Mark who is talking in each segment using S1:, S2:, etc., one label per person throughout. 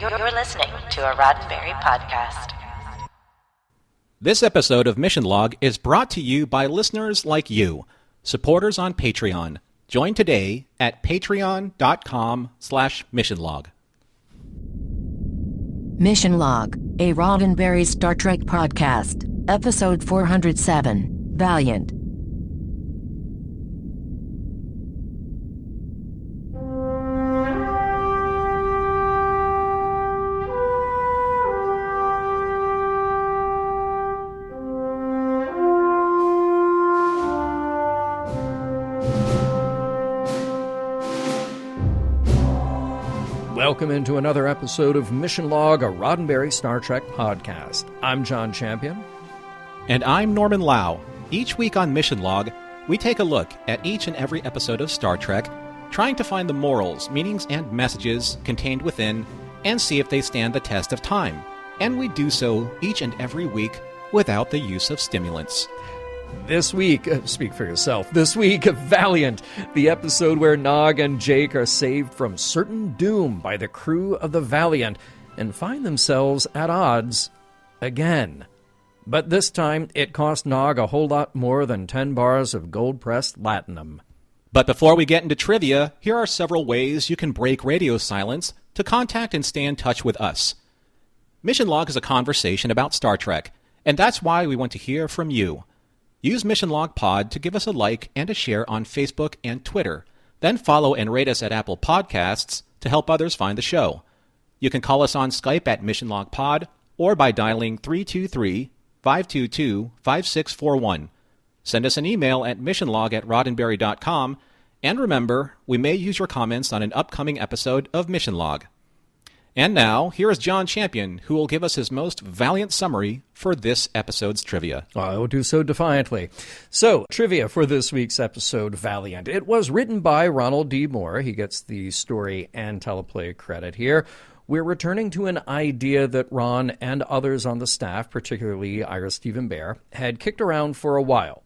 S1: You're listening to a Roddenberry podcast.
S2: This episode of Mission Log is brought to you by listeners like you, supporters on Patreon. Join today at patreon.com/missionlog.
S3: Mission Log, a Roddenberry Star Trek podcast, episode 407, Valiant.
S4: Welcome into another episode of Mission Log, a Roddenberry Star Trek podcast. I'm John Champion.
S2: And I'm Norman Lau. Each week on Mission Log, we take a look at each and every episode of Star Trek, trying to find the morals, meanings, and messages contained within, and see if they stand the test of time. And we do so each and every week without the use of stimulants.
S4: This week, speak for yourself, this week, Valiant, the episode where Nog and Jake are saved from certain doom by the crew of the Valiant and find themselves at odds again. But this time, it cost Nog a whole lot more than 10 bars of gold-pressed latinum.
S2: But before we get into trivia, here are several ways you can break radio silence to contact and stay in touch with us. Mission Log is a conversation about Star Trek, and that's why we want to hear from you. Use Mission Log Pod to give us a like and a share on Facebook and Twitter. Then follow and rate us at Apple Podcasts to help others find the show. You can call us on Skype at Mission Log Pod or by dialing 323-522-5641. Send us an email at missionlog@roddenberry.com. And remember, we may use your comments on an upcoming episode of Mission Log. And now, here is John Champion, who will give us his most valiant summary for this episode's trivia.
S4: I will do so defiantly. So, trivia for this week's episode, Valiant. It was written by Ronald D. Moore. He gets the story and teleplay credit here. We're returning to an idea that Ron and others on the staff, particularly Ira Stephen Bear, had kicked around for a while.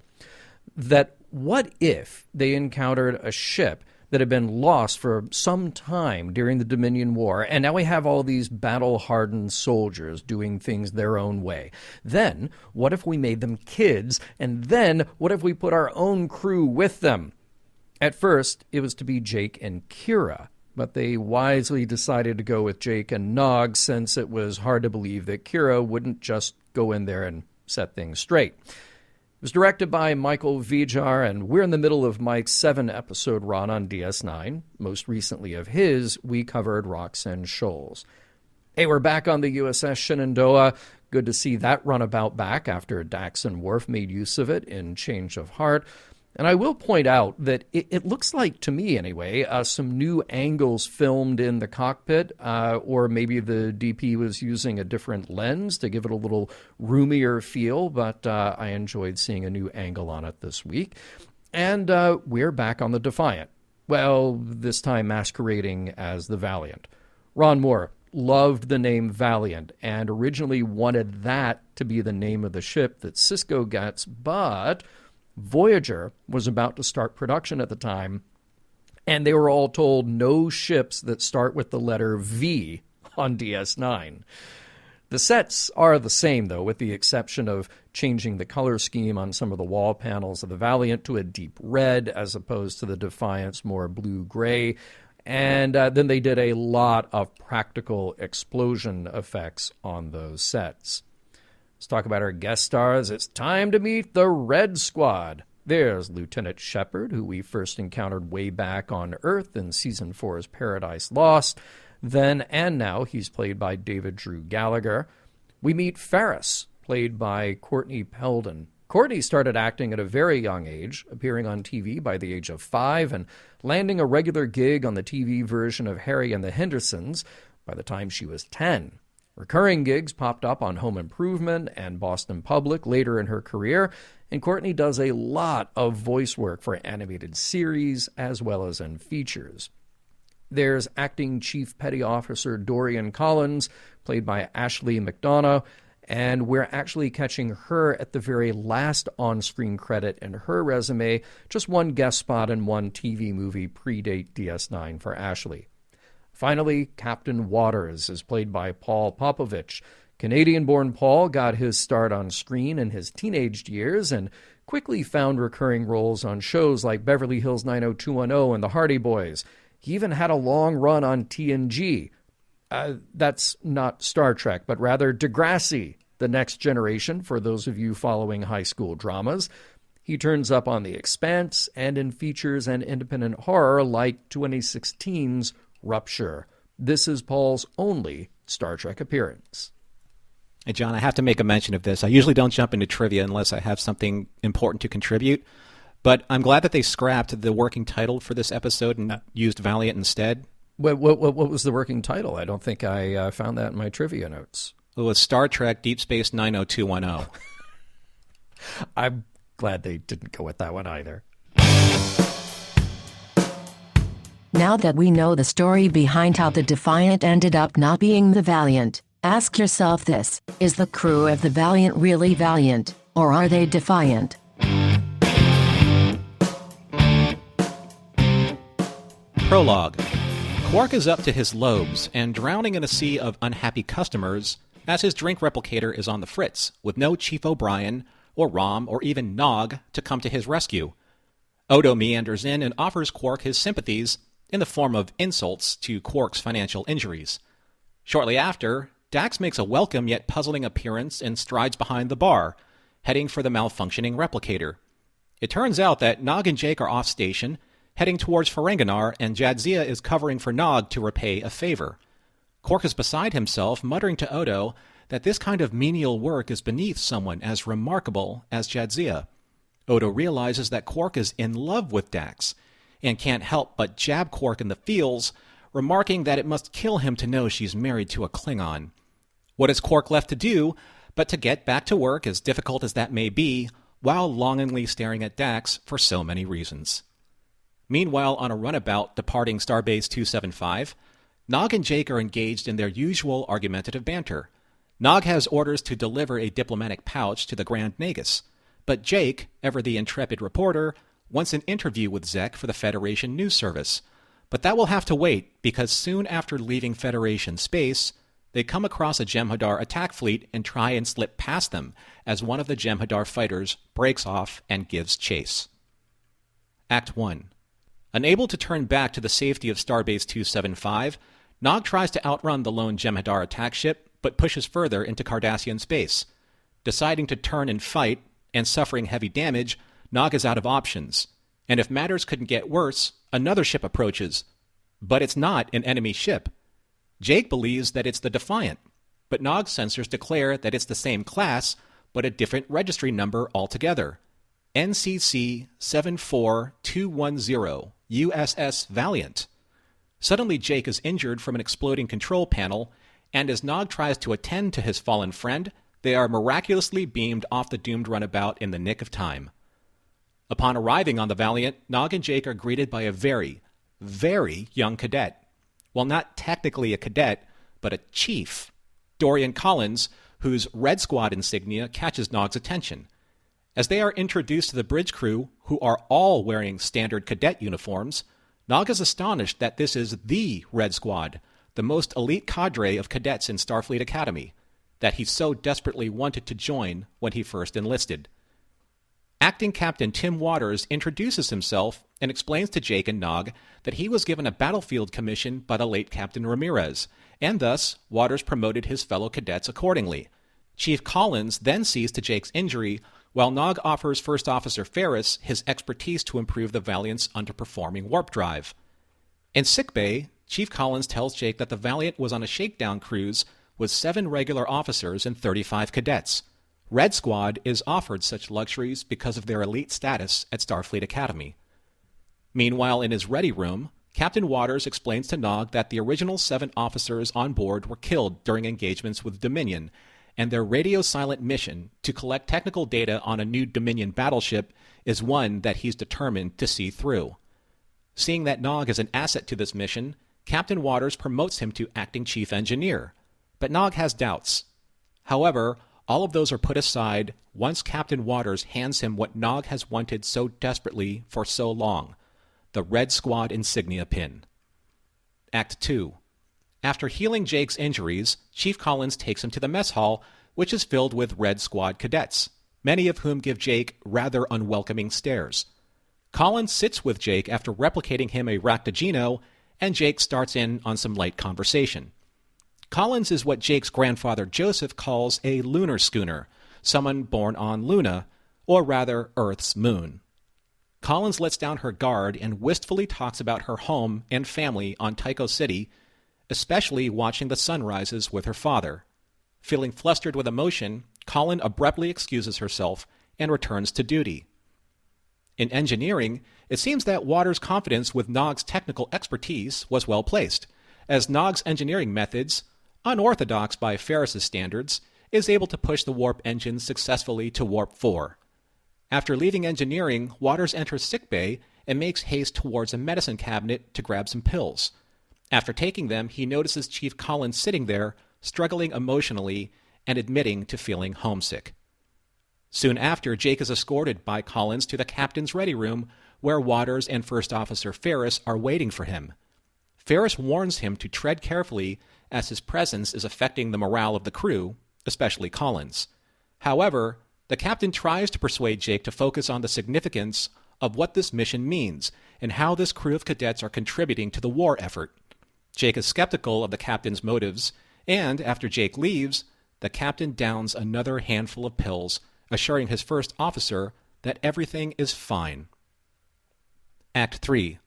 S4: That what if they encountered a ship that had been lost for some time during the Dominion War, and now we have all these battle-hardened soldiers doing things their own way. Then, what if we made them kids, and then what if we put our own crew with them? At first, it was to be Jake and Kira, but they wisely decided to go with Jake and Nog since it was hard to believe that Kira wouldn't just go in there and set things straight. It was directed by Michael Vijar, and we're in the middle of Mike's 7-episode run on DS9. Most recently of his, we covered Rocks and Shoals. Hey, we're back on the USS Shenandoah. Good to see that runabout back after Dax and Worf made use of it in Change of Heart. And I will point out that it looks like, to me anyway, some new angles filmed in the cockpit, or maybe the DP was using a different lens to give it a little roomier feel, but I enjoyed seeing a new angle on it this week. And we're back on the Defiant. Well, this time masquerading as the Valiant. Ron Moore loved the name Valiant and originally wanted that to be the name of the ship that Sisko gets, but Voyager was about to start production at the time, and they were all told no ships that start with the letter V on DS9. The sets are the same, though, with the exception of changing the color scheme on some of the wall panels of the Valiant to a deep red as opposed to the Defiant's more blue-gray. And then they did a lot of practical explosion effects on those sets. Let's talk about our guest stars. It's time to meet the Red Squad. There's Lieutenant Shepard, who we first encountered way back on Earth in Season 4's Paradise Lost. Then and now he's played by David Drew Gallagher. We meet Ferris, played by Courtney Peldon. Courtney started acting at a very young age, appearing on TV by the age of 5 and landing a regular gig on the TV version of Harry and the Hendersons by the time she was 10. Recurring gigs popped up on Home Improvement and Boston Public later in her career, and Courtney does a lot of voice work for animated series as well as in features. There's Acting Chief Petty Officer Dorian Collins, played by Ashley McDonough, and we're actually catching her at the very last on-screen credit in her resume, just one guest spot in one TV movie predate DS9 for Ashley. Finally, Captain Waters is played by Paul Popovich. Canadian-born Paul got his start on screen in his teenage years and quickly found recurring roles on shows like Beverly Hills 90210 and The Hardy Boys. He even had a long run on TNG. That's not Star Trek, but rather Degrassi, The Next Generation, for those of you following high school dramas. He turns up on The Expanse and in features and independent horror like 2016's Rupture. This is Paul's only Star Trek appearance.
S2: Hey, John, I have to make a mention of this. I usually don't jump into trivia unless I have something important to contribute, but I'm glad that they scrapped the working title for this episode and used Valiant instead.
S4: What was the working title? I don't think I found that in my trivia notes.
S2: It was Star Trek Deep Space 90210.
S4: I'm glad they didn't go with that one either.
S3: Now that we know the story behind how the Defiant ended up not being the Valiant, ask yourself this: is the crew of the Valiant really valiant, or are they defiant?
S2: Prologue. Quark is up to his lobes and drowning in a sea of unhappy customers as his drink replicator is on the fritz, with no Chief O'Brien or Rom or even Nog to come to his rescue. Odo meanders in and offers Quark his sympathies in the form of insults to Quark's financial injuries. Shortly after, Dax makes a welcome yet puzzling appearance and strides behind the bar, heading for the malfunctioning replicator. It turns out that Nog and Jake are off station, heading towards Ferenginar, and Jadzia is covering for Nog to repay a favor. Quark is beside himself, muttering to Odo that this kind of menial work is beneath someone as remarkable as Jadzia. Odo realizes that Quark is in love with Dax, and can't help but jab Quark in the feels, remarking that it must kill him to know she's married to a Klingon. What is Quark left to do but to get back to work, as difficult as that may be, while longingly staring at Dax for so many reasons? Meanwhile, on a runabout departing Starbase 275, Nog and Jake are engaged in their usual argumentative banter. Nog has orders to deliver a diplomatic pouch to the Grand Nagus, but Jake, ever the intrepid reporter, wants an interview with Zek for the Federation News Service. But that will have to wait, because soon after leaving Federation space, they come across a Jem'Hadar attack fleet and try and slip past them as one of the Jem'Hadar fighters breaks off and gives chase. Act 1. Unable to turn back to the safety of Starbase 275, Nog tries to outrun the lone Jem'Hadar attack ship, but pushes further into Cardassian space. Deciding to turn and fight, and suffering heavy damage, Nog is out of options, and if matters couldn't get worse, another ship approaches. But it's not an enemy ship. Jake believes that it's the Defiant, but Nog's sensors declare that it's the same class, but a different registry number altogether. NCC 74210, USS Valiant. Suddenly Jake is injured from an exploding control panel, and as Nog tries to attend to his fallen friend, they are miraculously beamed off the doomed runabout in the nick of time. Upon arriving on the Valiant, Nog and Jake are greeted by a very, very young cadet. Well, not technically a cadet, but a chief, Dorian Collins, whose Red Squad insignia catches Nog's attention. As they are introduced to the bridge crew, who are all wearing standard cadet uniforms, Nog is astonished that this is the Red Squad, the most elite cadre of cadets in Starfleet Academy, that he so desperately wanted to join when he first enlisted. Acting Captain Tim Waters introduces himself and explains to Jake and Nog that he was given a battlefield commission by the late Captain Ramirez, and thus Waters promoted his fellow cadets accordingly. Chief Collins then sees to Jake's injury, while Nog offers First Officer Ferris his expertise to improve the Valiant's underperforming warp drive. In sickbay, Chief Collins tells Jake that the Valiant was on a shakedown cruise with 7 regular officers and 35 cadets. Red Squad is offered such luxuries because of their elite status at Starfleet Academy. Meanwhile, in his ready room, Captain Waters explains to Nog that the original 7 officers on board were killed during engagements with Dominion, and their radio-silent mission to collect technical data on a new Dominion battleship is one that he's determined to see through. Seeing that Nog is an asset to this mission, Captain Waters promotes him to acting chief engineer, but Nog has doubts. However, all of those are put aside once Captain Waters hands him what Nog has wanted so desperately for so long, the Red Squad insignia pin. Act 2. After healing Jake's injuries, Chief Collins takes him to the mess hall, which is filled with Red Squad cadets, many of whom give Jake rather unwelcoming stares. Collins sits with Jake after replicating him a Raktajino, and Jake starts in on some light conversation. Collins is what Jake's grandfather Joseph calls a lunar schooner, someone born on Luna, or rather Earth's moon. Collins lets down her guard and wistfully talks about her home and family on Tycho City, especially watching the sunrises with her father. Feeling flustered with emotion, Collins abruptly excuses herself and returns to duty. In engineering, it seems that Waters' confidence with Nog's technical expertise was well placed, as Nog's engineering methods, unorthodox by Ferris's standards, is able to push the warp engine successfully to warp 4. After leaving engineering, Waters enters sickbay and makes haste towards a medicine cabinet to grab some pills. After taking them, he notices Chief Collins sitting there, struggling emotionally and admitting to feeling homesick. Soon after, Jake is escorted by Collins to the captain's ready room, where Waters and First Officer Ferris are waiting for him. Ferris warns him to tread carefully, as his presence is affecting the morale of the crew, especially Collins. However, the captain tries to persuade Jake to focus on the significance of what this mission means and how this crew of cadets are contributing to the war effort. Jake is skeptical of the captain's motives, and after Jake leaves, the captain downs another handful of pills, assuring his first officer that everything is fine. Act 3.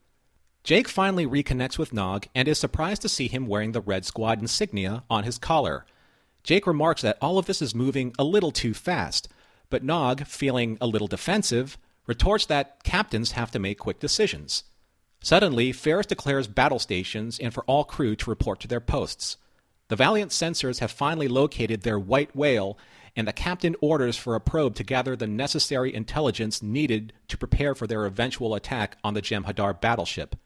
S2: Jake finally reconnects with Nog and is surprised to see him wearing the Red Squad insignia on his collar. Jake remarks that all of this is moving a little too fast, but Nog, feeling a little defensive, retorts that captains have to make quick decisions. Suddenly, Ferris declares battle stations and for all crew to report to their posts. The Valiant sensors have finally located their white whale, and the captain orders for a probe to gather the necessary intelligence needed to prepare for their eventual attack on the Jem'Hadar battleship.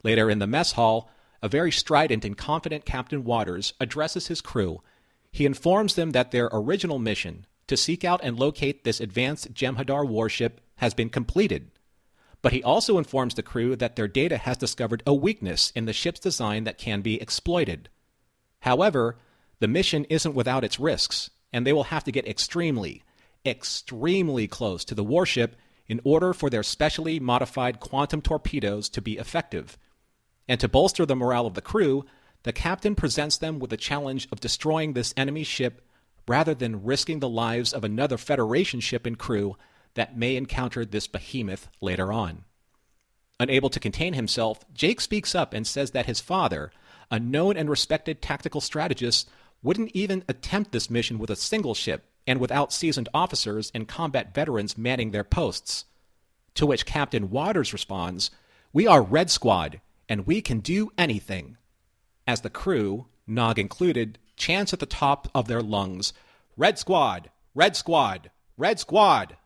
S2: Later in the mess hall, a very strident and confident Captain Waters addresses his crew. He informs them that their original mission, to seek out and locate this advanced Jem'Hadar warship, has been completed. But he also informs the crew that their data has discovered a weakness in the ship's design that can be exploited. However, the mission isn't without its risks, and they will have to get extremely close to the warship in order for their specially modified quantum torpedoes to be effective. And to bolster the morale of the crew, the captain presents them with the challenge of destroying this enemy ship rather than risking the lives of another Federation ship and crew that may encounter this behemoth later on. Unable to contain himself, Jake speaks up and says that his father, a known and respected tactical strategist, wouldn't even attempt this mission with a single ship and without seasoned officers and combat veterans manning their posts. To which Captain Waters responds, "We are Red Squad, and we can do anything." As the crew, Nog included, chants at the top of their lungs, "Red Squad! Red Squad! Red Squad!"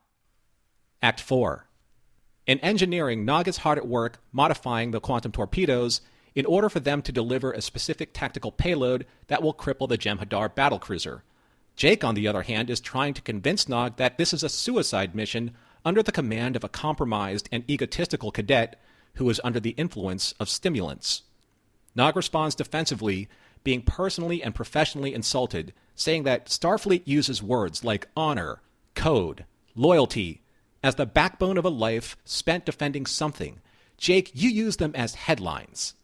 S2: Act 4. In engineering, Nog is hard at work modifying the quantum torpedoes in order for them to deliver a specific tactical payload that will cripple the Jem'Hadar battlecruiser. Jake, on the other hand, is trying to convince Nog that this is a suicide mission under the command of a compromised and egotistical cadet who is under the influence of stimulants. Nog responds defensively, being personally and professionally insulted, saying that Starfleet uses words like honor, code, loyalty, as the backbone of a life spent defending something. Jake, you use them as headlines.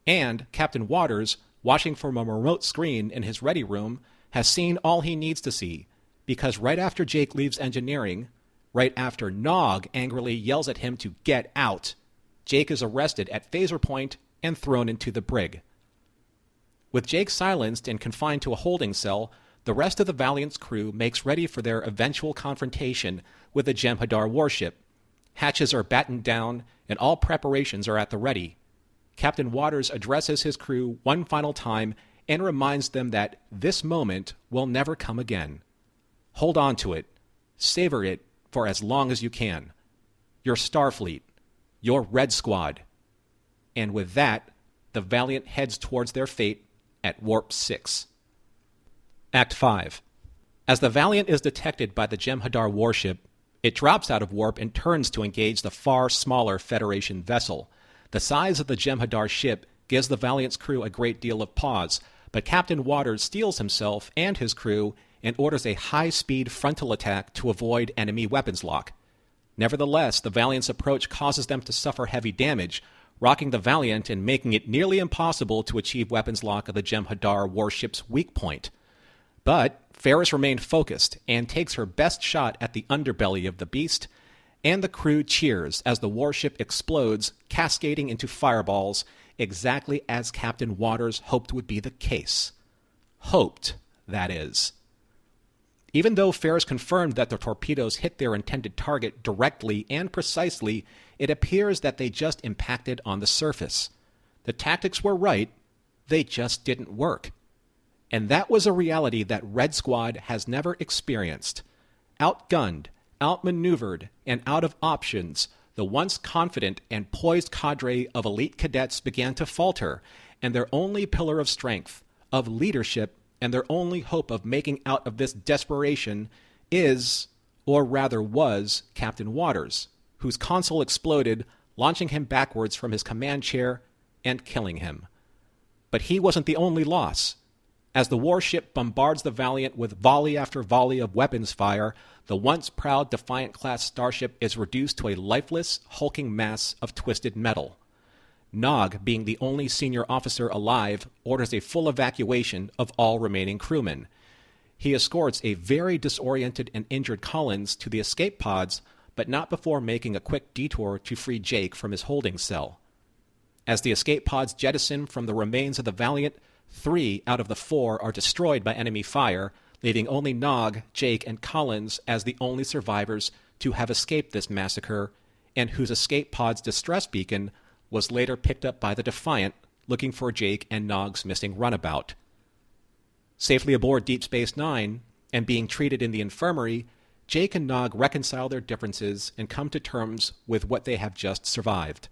S2: And Captain Waters, watching from a remote screen in his ready room, has seen all he needs to see, because right after Jake leaves engineering, right after Nog angrily yells at him to get out, Jake is arrested at phaser point and thrown into the brig. With Jake silenced and confined to a holding cell, the rest of the Valiant's crew makes ready for their eventual confrontation with the Jem'Hadar warship. Hatches are battened down, and all preparations are at the ready. Captain Waters addresses his crew one final time and reminds them that this moment will never come again. Hold on to it. Savor it for as long as you can. Your Starfleet. Your Red Squad. And with that, the Valiant heads towards their fate at Warp 6. Act 5. As the Valiant is detected by the Jem'Hadar warship, it drops out of warp and turns to engage the far smaller Federation vessel. The size of the Jem'Hadar ship gives the Valiant's crew a great deal of pause, but Captain Waters steals himself and his crew and orders a high-speed frontal attack to avoid enemy weapons lock. Nevertheless, the Valiant's approach causes them to suffer heavy damage, rocking the Valiant and making it nearly impossible to achieve weapons lock of the Jem'Hadar warship's weak point. But Ferris remained focused and takes her best shot at the underbelly of the beast, and the crew cheers as the warship explodes, cascading into fireballs, exactly as Captain Waters hoped would be the case. Hoped, that is. Even though Ferris confirmed that the torpedoes hit their intended target directly and precisely, it appears that they just impacted on the surface. The tactics were right, they just didn't work. And that was a reality that Red Squad has never experienced. Outgunned, outmaneuvered, and out of options, the once confident and poised cadre of elite cadets began to falter, and their only pillar of strength, of leadership, and their only hope of making out of this desperation is, or rather was, Captain Waters, whose console exploded, launching him backwards from his command chair and killing him. But he wasn't the only loss. As the warship bombards the Valiant with volley after volley of weapons fire, the once proud Defiant-class starship is reduced to a lifeless, hulking mass of twisted metal. Nog, being the only senior officer alive, orders a full evacuation of all remaining crewmen. He escorts a very disoriented and injured Collins to the escape pods, but not before making a quick detour to free Jake from his holding cell. As the escape pods jettison from the remains of the Valiant, 3 out of the 4 are destroyed by enemy fire, leaving only Nog, Jake, and Collins as the only survivors to have escaped this massacre, and whose escape pod's distress beacon was later picked up by the Defiant, looking for Jake and Nog's missing runabout. Safely aboard Deep Space Nine, and being treated in the infirmary, Jake and Nog reconcile their differences and come to terms with what they have just survived.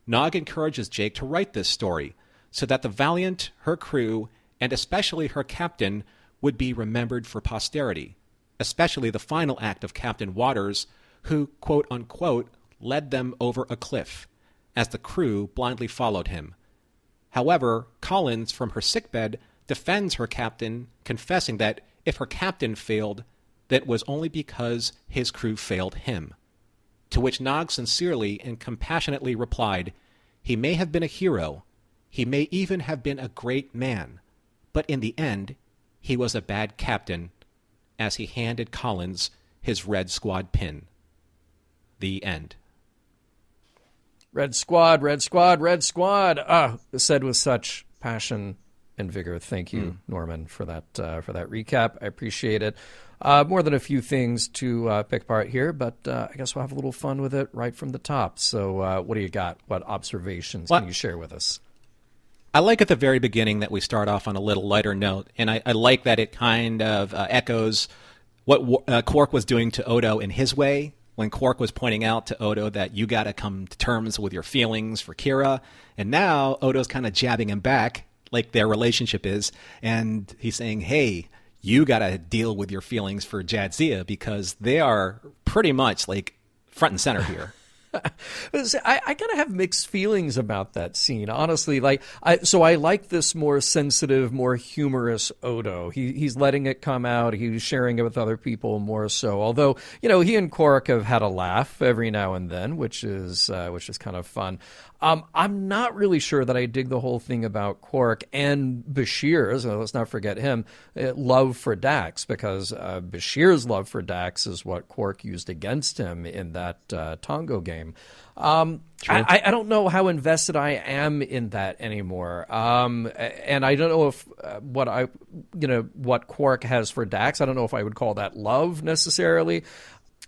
S2: Nog encourages Jake to write this story, so that the Valiant, her crew, and especially her captain would be remembered for posterity, especially the final act of Captain Waters, who, quote-unquote, led them over a cliff, as the crew blindly followed him. However, Collins, from her sickbed, defends her captain, confessing that if her captain failed, that was only because his crew failed him. To which Nog sincerely and compassionately replied, "He may have been a hero, he may even have been a great man, but in the end, he was a bad captain," as he handed Collins his Red Squad pin. The end.
S4: Red Squad, Red Squad, Red Squad. Said with such passion and vigor. Thank you, Norman, for that recap. I appreciate it. More than a few things to pick apart here, but I guess we'll have a little fun with it right from the top. So what do you got? What observations can you share with us?
S2: I like at the very beginning that we start off on a little lighter note, and I like that it kind of echoes what Quark was doing to Odo in his way, when Quark was pointing out to Odo that you got to come to terms with your feelings for Kira, and now Odo's kind of jabbing him back, like their relationship is, and he's saying, hey, you got to deal with your feelings for Jadzia, because they are pretty much like front and center here.
S4: I kind of have mixed feelings about that scene, honestly. So I like this more sensitive, more humorous Odo. He's letting it come out. He's sharing it with other people more so. Although, he and Quark have had a laugh every now and then, which is kind of fun. I'm not really sure that I dig the whole thing about Quark and Bashir's, let's not forget him, love for Dax, because Bashir's love for Dax is what Quark used against him in that Tongo game. I don't know how invested I am in that anymore. And I don't know if what Quark has for Dax, I don't know if I would call that love necessarily.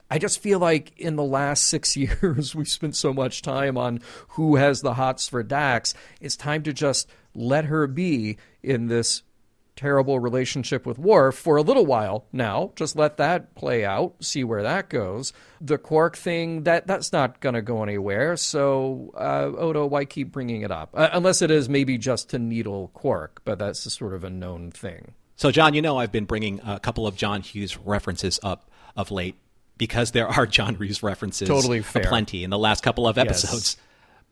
S4: I just feel like in the last 6 years, we've spent so much time on who has the hots for Dax. It's time to just let her be in this terrible relationship with Worf for a little while now. Just let that play out, see where that goes. The Quark thing, that's not going to go anywhere. So, Odo, why keep bringing it up? Unless it is maybe just to needle Quark, but that's a sort of a known thing.
S2: So, John, I've been bringing a couple of John Hughes references up of late, because there are John Hughes references
S4: totally fair.
S2: Aplenty in the last couple of episodes. Yes.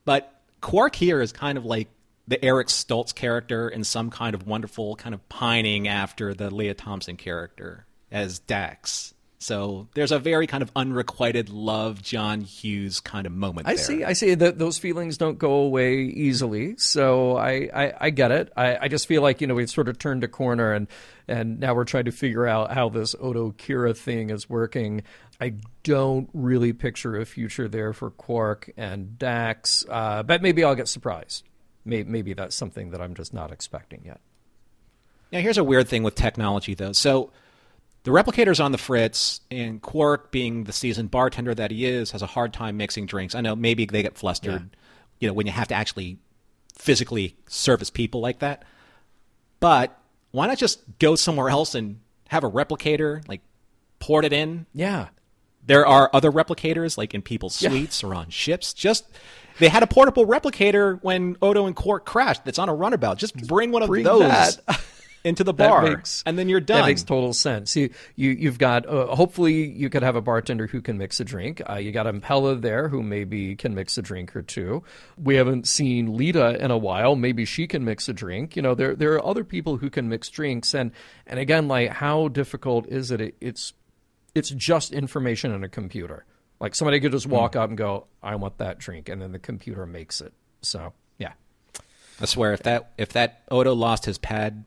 S2: But Quark here is kind of like the Eric Stoltz character in some kind of wonderful kind of pining after the Leah Thompson character as Dax. So there's a very kind of unrequited love John Hughes kind of moment there.
S4: I see that those feelings don't go away easily. So I get it. I just feel like, we've sort of turned a corner and now we're trying to figure out how this Odo Kira thing is working. I don't really picture a future there for Quark and Dax, but maybe I'll get surprised. Maybe that's something that I'm just not expecting yet.
S2: Now, here's a weird thing with technology, though. So the replicator's on the fritz, and Quark, being the seasoned bartender that he is, has a hard time mixing drinks. I know maybe they get flustered, when you have to actually physically service people like that. But why not just go somewhere else and have a replicator, port it in?
S4: Yeah.
S2: There are other replicators, in people's suites or on ships. They had a portable replicator when Odo and Quark crashed that's on a runabout. Just bring one of those into the bar, and then you're done.
S4: That makes total sense. You've got, hopefully you could have a bartender who can mix a drink. You got Impella there who maybe can mix a drink or two. We haven't seen Lita in a while. Maybe she can mix a drink. There are other people who can mix drinks. And again, how difficult is it? It's just information in a computer. Somebody could just walk up and go, I want that drink, and then the computer makes it. So, yeah.
S2: I swear, if that Odo lost his pad,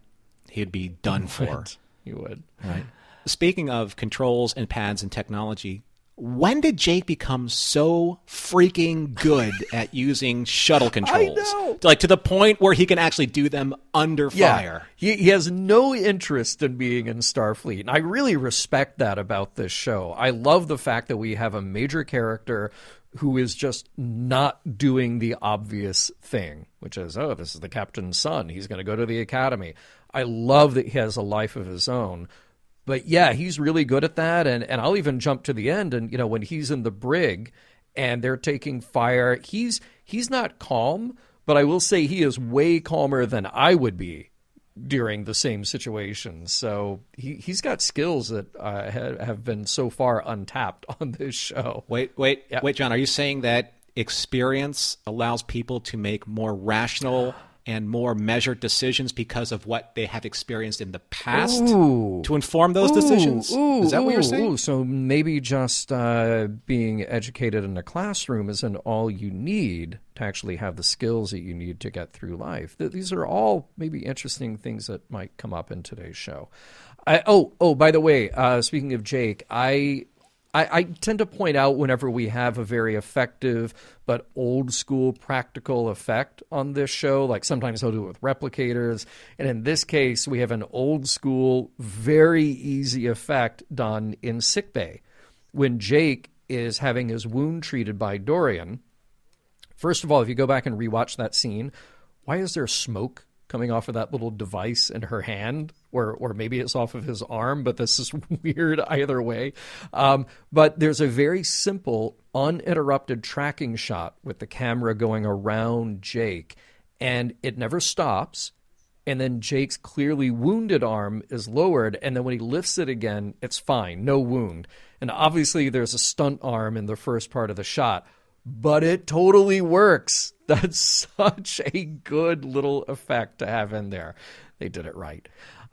S2: he'd be done for.
S4: He would.
S2: Right. Speaking of controls and pads and technology, when did Jake become so freaking good at using shuttle controls?
S4: I know.
S2: To the point where he can actually do them under fire.
S4: He has no interest in being in Starfleet. And I really respect that about this show. I love the fact that we have a major character who is just not doing the obvious thing, which is, this is the captain's son. He's going to go to the academy. I love that he has a life of his own. But yeah, he's really good at that. And I'll even jump to the end. And, when he's in the brig and they're taking fire, he's not calm, but I will say he is way calmer than I would be during the same situation. So he's got skills that have been so far untapped on this show.
S2: Wait, John, are you saying that experience allows people to make more rational and more measured decisions because of what they have experienced in the past to inform those decisions? Is that what you're saying?
S4: So maybe just being educated in a classroom isn't all you need to actually have the skills that you need to get through life. These are all maybe interesting things that might come up in today's show. By the way, speaking of Jake, I tend to point out whenever we have a very effective but old school practical effect on this show, sometimes I'll do it with replicators. And in this case, we have an old school, very easy effect done in sickbay. When Jake is having his wound treated by Dorian, first of all, if you go back and rewatch that scene, why is there smoke coming off of that little device in her hand? Or maybe it's off of his arm, but this is weird either way. But there's a very simple, uninterrupted tracking shot with the camera going around Jake, and it never stops. And then Jake's clearly wounded arm is lowered, and then when he lifts it again, it's fine, no wound. And obviously there's a stunt arm in the first part of the shot, but it totally works. That's such a good little effect to have in there. They did it right.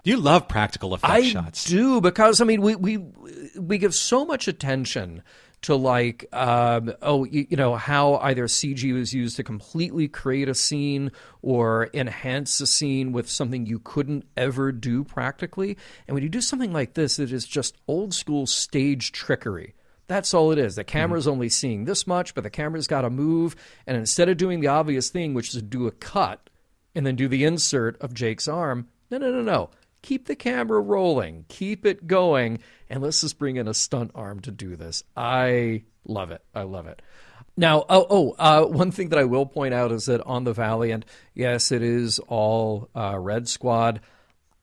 S2: You love practical effect shots.
S4: I do, because we give so much attention to how either CG was used to completely create a scene or enhance a scene with something you couldn't ever do practically. And when you do something like this, it is just old school stage trickery. That's all it is. The camera's only seeing this much, but the camera's got to move. And instead of doing the obvious thing, which is to do a cut and then do the insert of Jake's arm, no. Keep the camera rolling. Keep it going. And let's just bring in a stunt arm to do this. I love it. Now, one thing that I will point out is that on the Valiant, yes, it is all Red Squad.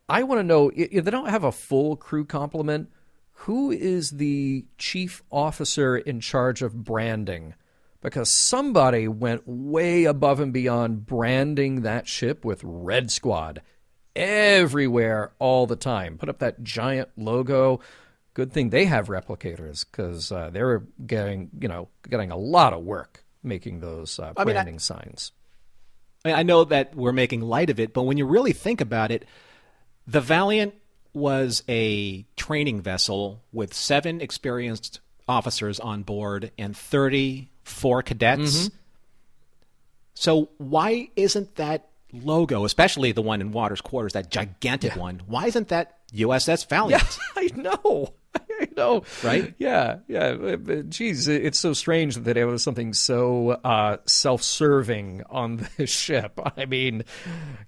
S4: I want to know, if they don't have a full crew complement, who is the chief officer in charge of branding? Because somebody went way above and beyond branding that ship with Red Squad everywhere all the time. Put up that giant logo. Good thing they have replicators, because they're getting a lot of work making those branding signs.
S2: I know that we're making light of it, but when you really think about it, the Valiant was a training vessel with 7 experienced officers on board and 34 cadets. So why isn't that logo, especially the one in Waters' quarters, that gigantic one, why isn't that USS Valiant?
S4: Yeah, I know. I know.
S2: Right?
S4: Yeah. Geez, it's so strange that it was something so self-serving on this ship. I mean,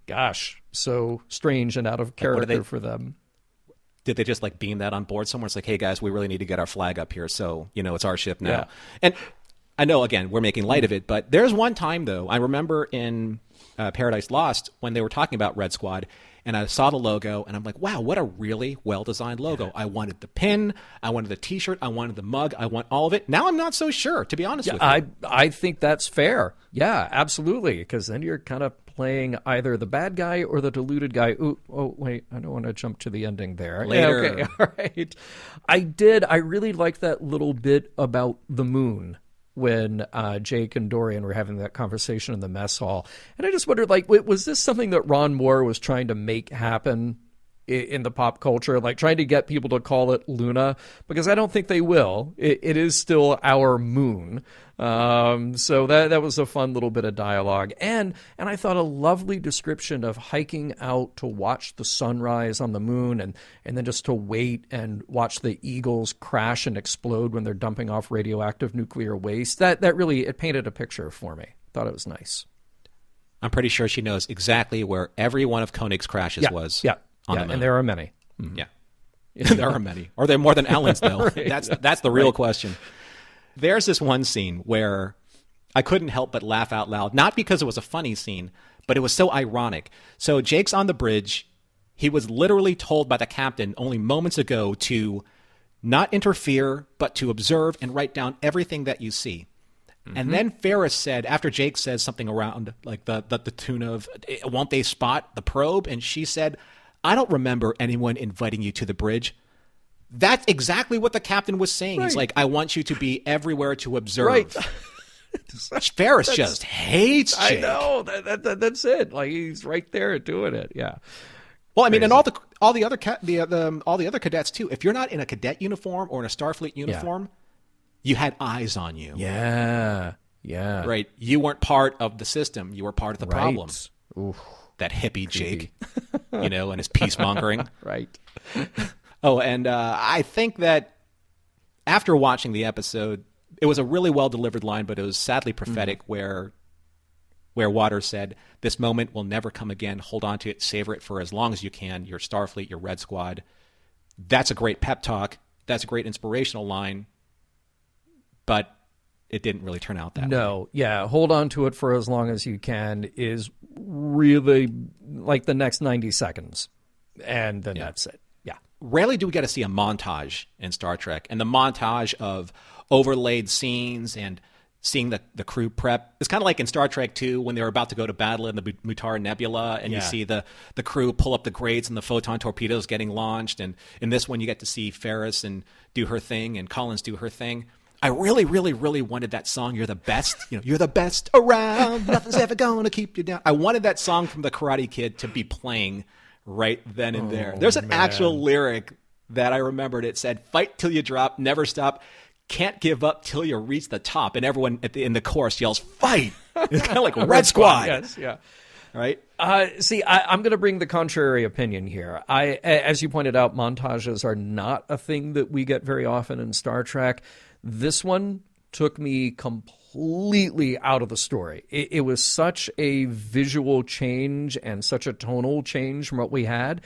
S4: gosh, so strange and out of character for them.
S2: Did they just like beam that on board somewhere? It's like, hey guys, we really need to get our flag up here, so it's our ship now.
S4: Yeah.
S2: And I know, again, we're making light of it, but there's one time though, I remember in Paradise Lost when they were talking about Red Squad, and I saw the logo, and I'm like, wow, what a really well-designed logo. I wanted the pin, I wanted the T-shirt, I wanted the mug, I want all of it. Now I'm not so sure, to be honest with you.
S4: I think that's fair. Yeah, absolutely, because then you're kind of playing either the bad guy or the deluded guy. Ooh, oh, wait, I don't want to jump to the ending there.
S2: Later.
S4: Yeah, okay, all right. I really liked that little bit about the moon when Jake and Dorian were having that conversation in the mess hall. And I just wondered, like, was this something that Ron Moore was trying to make happen in the pop culture, like trying to get people to call it Luna? Because I don't think they will. It is still our moon. So that was a fun little bit of dialogue. And I thought a lovely description of hiking out to watch the sunrise on the moon and then just to wait and watch the Eagles crash and explode when they're dumping off radioactive nuclear waste. That really, it painted a picture for me. Thought it was nice.
S2: I'm pretty sure she knows exactly where every one of Koenig's crashes was.
S4: Yeah,
S2: on the moon.
S4: And there are many.
S2: Mm-hmm. Yeah. There are many. Are there more than Ellen's, though?
S4: Right.
S2: That's the real question. There's this one scene where I couldn't help but laugh out loud, not because it was a funny scene, but it was so ironic. So Jake's on the bridge. He was literally told by the captain only moments ago to not interfere, but to observe and write down everything that you see. Mm-hmm. And then Ferris said, after Jake says something around like the tune of, won't they spot the probe? And she said, I don't remember anyone inviting you to the bridge. That's exactly what the captain was saying.
S4: Right.
S2: He's like, I want you to be everywhere to observe.
S4: Right.
S2: Ferris just hates Jake.
S4: I know. That's it. Like, he's right there doing it. Yeah.
S2: Well, I mean, and all the other cadets too. If you're not in a cadet uniform or in a Starfleet uniform, you had eyes on you.
S4: Yeah.
S2: Right. You weren't part of the system. You were part of the problem.
S4: Oof.
S2: That hippie Jake, and his peacemongering.
S4: Right.
S2: Oh, and I think that after watching the episode, it was a really well-delivered line, but it was sadly prophetic where Waters said, this moment will never come again. Hold on to it. Savor it for as long as you can. Your Starfleet, your Red Squad. That's a great pep talk. That's a great inspirational line. But it didn't really turn out that way.
S4: No, yeah. Hold on to it for as long as you can is really like the next 90 seconds. And then that's it. Yeah.
S2: Rarely do we get to see a montage in Star Trek. And the montage of overlaid scenes and seeing the crew prep. It's kind of like in Star Trek 2 when they were about to go to battle in the Mutara Nebula and you see the crew pull up the grates and the photon torpedoes getting launched. And in this one, you get to see Ferris and do her thing and Collins do her thing. I really, really, really wanted that song, You're the Best. You're the best around. Nothing's ever going to keep you down. I wanted that song from the Karate Kid to be playing right then and there. There's an actual lyric that I remembered. It said, fight till you drop, never stop, can't give up till you reach the top. And everyone in the chorus yells, fight. It's kind of like Red Squad.
S4: Yes, yeah.
S2: Right?
S4: See, I'm going to bring the contrary opinion here. As you pointed out, montages are not a thing that we get very often in Star Trek. This one took me completely out of the story. It was such a visual change and such a tonal change from what we had.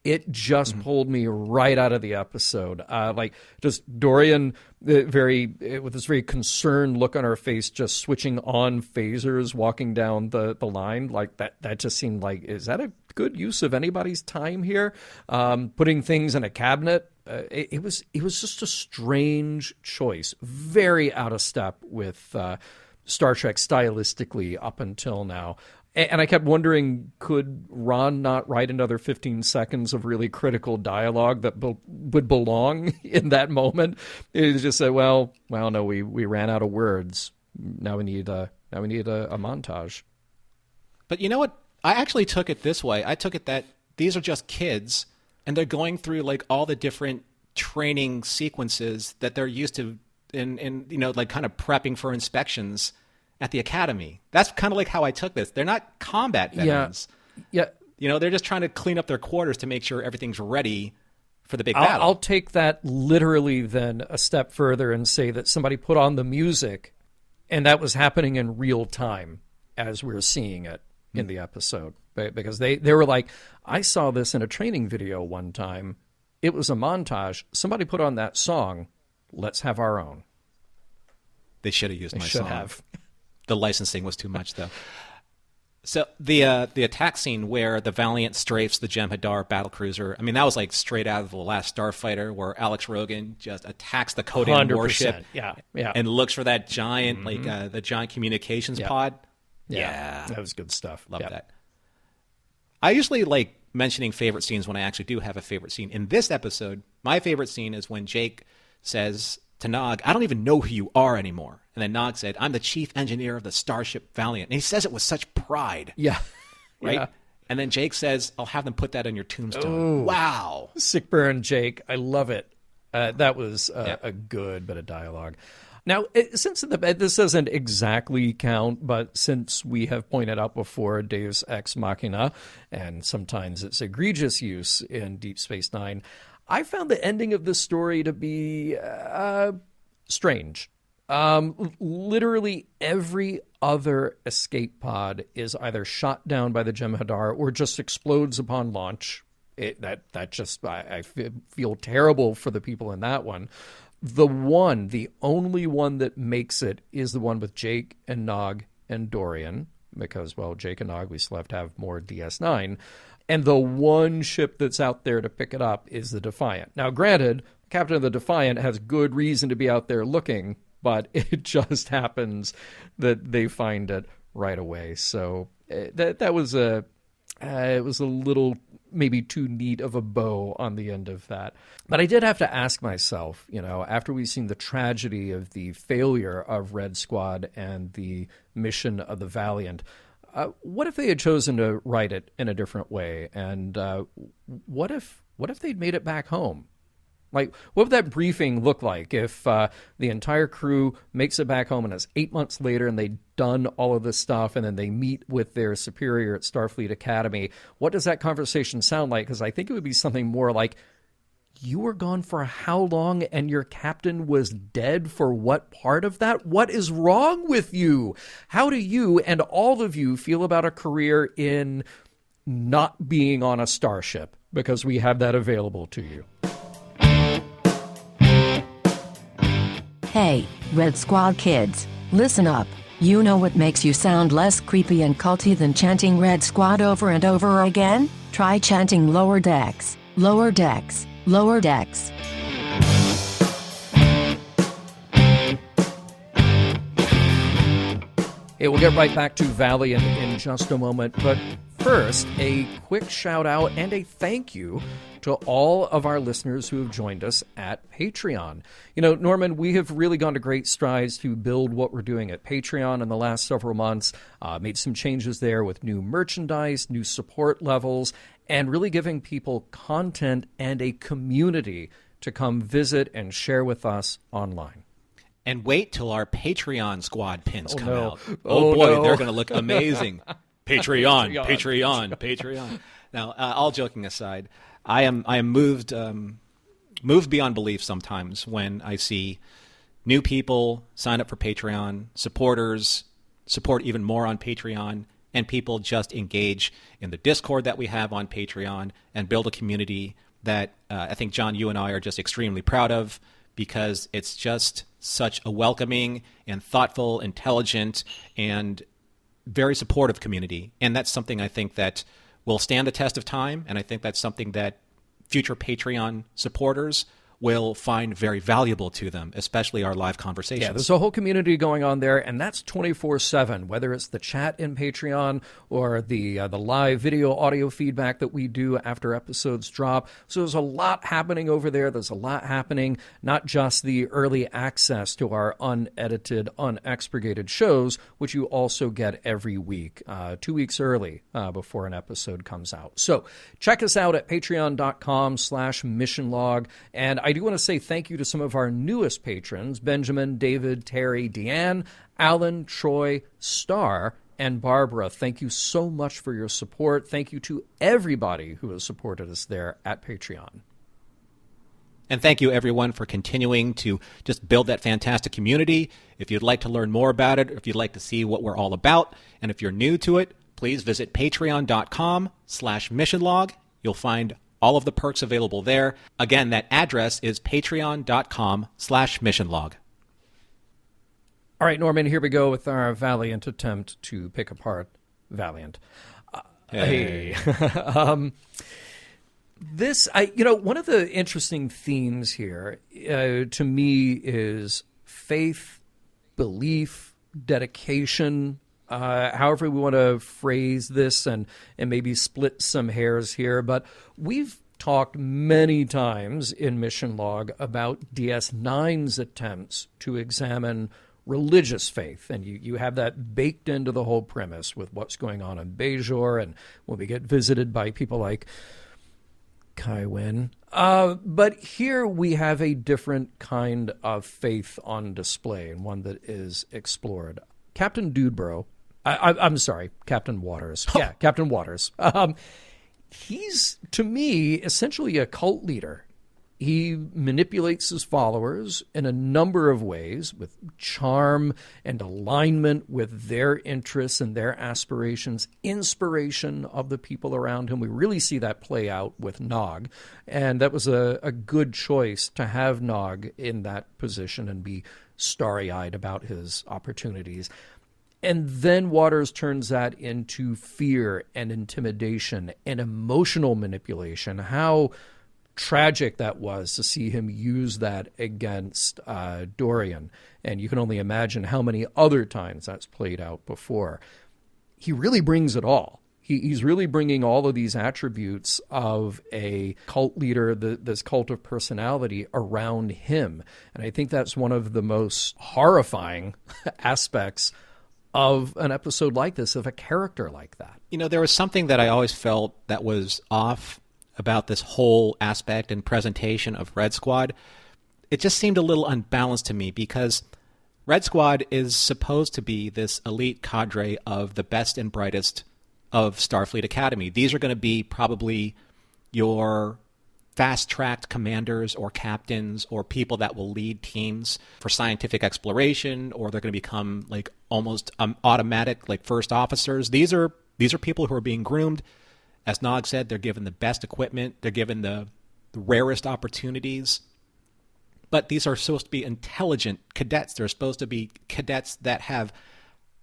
S4: It just pulled me right out of the episode. Like just Dorian, with this very concerned look on her face, just switching on phasers, walking down the line. Like that just seemed like, is that a good use of anybody's time here? Putting things in a cabinet. It was just a strange choice, very out of step with Star Trek stylistically up until now. And I kept wondering, could Ron not write another 15 seconds of really critical dialogue that would belong in that moment? It just said, well, no, we ran out of words. Now we need a montage.
S2: But you know what? I actually took it this way. I took it that these are just kids, and they're going through like all the different training sequences that they're used to in like kind of prepping for inspections at the academy. That's kind of like how I took this. They're not combat veterans.
S4: Yeah.
S2: They're just trying to clean up their quarters to make sure everything's ready for the big battle.
S4: I'll take that literally then a step further and say that somebody put on the music and that was happening in real time as we're seeing it in the episode. Because they were like, I saw this in a training video one time. It was a montage. Somebody put on that song. Let's have our own.
S2: They should have used my
S4: song.
S2: Should have. The licensing was too much, though. So the attack scene where the Valiant strafes the Jem'Hadar battlecruiser, I mean, that was like straight out of The Last Starfighter, where Alex Rogan just attacks the Kodan
S4: 100%.
S2: warship
S4: Yeah.
S2: and looks for that giant, the giant communications pod.
S4: Yeah. That was good stuff.
S2: Love that. I usually like mentioning favorite scenes when I actually do have a favorite scene. In this episode, my favorite scene is when Jake says to Nog, I don't even know who you are anymore. And then Nog said, I'm the chief engineer of the starship Valiant. And he says it with such pride.
S4: Yeah.
S2: Right?
S4: Yeah.
S2: And then Jake says, I'll have them put that on your tombstone.
S4: Oh.
S2: Wow.
S4: Sick burn, Jake. I love it. That was a good bit of dialogue. Now, since this doesn't exactly count, but since we have pointed out before Deus Ex Machina, and sometimes it's egregious use in Deep Space Nine, I found the ending of this story to be strange. Literally every other escape pod is either shot down by the Jem'Hadar or just explodes upon launch. I feel terrible for the people in that one. The only one that makes it is the one with Jake and Nog and Dorian, because, well, Jake and Nog, we still have to have more DS9. And the one ship that's out there to pick it up is the Defiant. Now, granted, Captain of the Defiant has good reason to be out there looking, but it just happens that they find it right away. So that was it was a little maybe too neat of a bow on the end of that. But I did have to ask myself, after we've seen the tragedy of the failure of Red Squad and the mission of the Valiant, what if they had chosen to write it in a different way? And what if they'd made it back home? Like, what would that briefing look like if the entire crew makes it back home and it's 8 months later and they've done all of this stuff and then they meet with their superior at Starfleet Academy? What does that conversation sound like? Because I think it would be something more like, you were gone for how long and your captain was dead for what part of that? What is wrong with you? How do you and all of you feel about a career in not being on a starship? Because we have that available to you.
S3: Hey, Red Squad kids, listen up. You know what makes you sound less creepy and culty than chanting Red Squad over and over again? Try chanting Lower Decks, Lower Decks, Lower Decks.
S4: Hey, we'll get right back to Valiant in just a moment, but first, a quick shout out and a thank you to all of our listeners who have joined us at Patreon. Norman, we have really gone to great strides to build what we're doing at Patreon in the last several months, made some changes there with new merchandise, new support levels, and really giving people content and a community to come visit and share with us online.
S2: And wait till our Patreon squad pins come out.
S4: Oh,
S2: boy,
S4: no.
S2: They're going to look amazing. Patreon. Now, all joking aside, I am moved beyond belief sometimes when I see new people sign up for Patreon, supporters support even more on Patreon, and people just engage in the Discord that we have on Patreon and build a community that I think, John, you and I are just extremely proud of, because it's just such a welcoming and thoughtful, intelligent, and very supportive community. And that's something I think that will stand the test of time, and I think that's something that future Patreon supporters will find very valuable to them, especially our live conversations.
S4: Yeah, there's a whole community going on there, and that's 24/7, whether it's the chat in Patreon or the live video audio feedback that we do after episodes drop. So there's a lot happening over there. There's a lot happening, not just the early access to our unedited, unexpurgated shows, which you also get every week, 2 weeks early before an episode comes out. So check us out at patreon.com/missionlog. And I do want to say thank you to some of our newest patrons, Benjamin, David, Terry, Deanne, Alan, Troy, Star, and Barbara. Thank you so much for your support. Thank you to everybody who has supported us there at Patreon.
S2: And thank you, everyone, for continuing to just build that fantastic community. If you'd like to learn more about it, if you'd like to see what we're all about, and if you're new to it, please visit patreon.com/missionlog. You'll find all of the perks available there. Again, that address is patreon.com/missionlog.
S4: All right, Norman, here we go with our valiant attempt to pick apart Valiant.
S2: Hey.
S4: One of the interesting themes here to me is faith, belief, dedication, however we want to phrase this and maybe split some hairs here. But we've talked many times in Mission Log about DS9's attempts to examine religious faith. And you have that baked into the whole premise with what's going on in Bajor and when we get visited by people like Kai Wen. But here we have a different kind of faith on display and one that is explored. Captain Dudebro, I'm sorry, Captain Waters. Yeah, Captain Waters. He's, to me, essentially a cult leader. He manipulates his followers in a number of ways with charm and alignment with their interests and their aspirations, inspiration of the people around him. We really see that play out with Nog. And that was a good choice to have Nog in that position and be starry-eyed about his opportunities. And then Waters turns that into fear and intimidation and emotional manipulation. How tragic that was to see him use that against Dorian. And you can only imagine how many other times that's played out before. He really brings it all. He's really bringing all of these attributes of a cult leader, this cult of personality around him. And I think that's one of the most horrifying aspects of an episode like this, of a character like that.
S2: You know, there was something that I always felt that was off about this whole aspect and presentation of Red Squad. It just seemed a little unbalanced to me because Red Squad is supposed to be this elite cadre of the best and brightest of Starfleet Academy. These are going to be probably your fast-tracked commanders or captains or people that will lead teams for scientific exploration, or they're going to become like almost automatic like first officers. These are people who are being groomed. As Nog said, they're given the best equipment. They're given the rarest opportunities. But these are supposed to be intelligent cadets. They're supposed to be cadets that have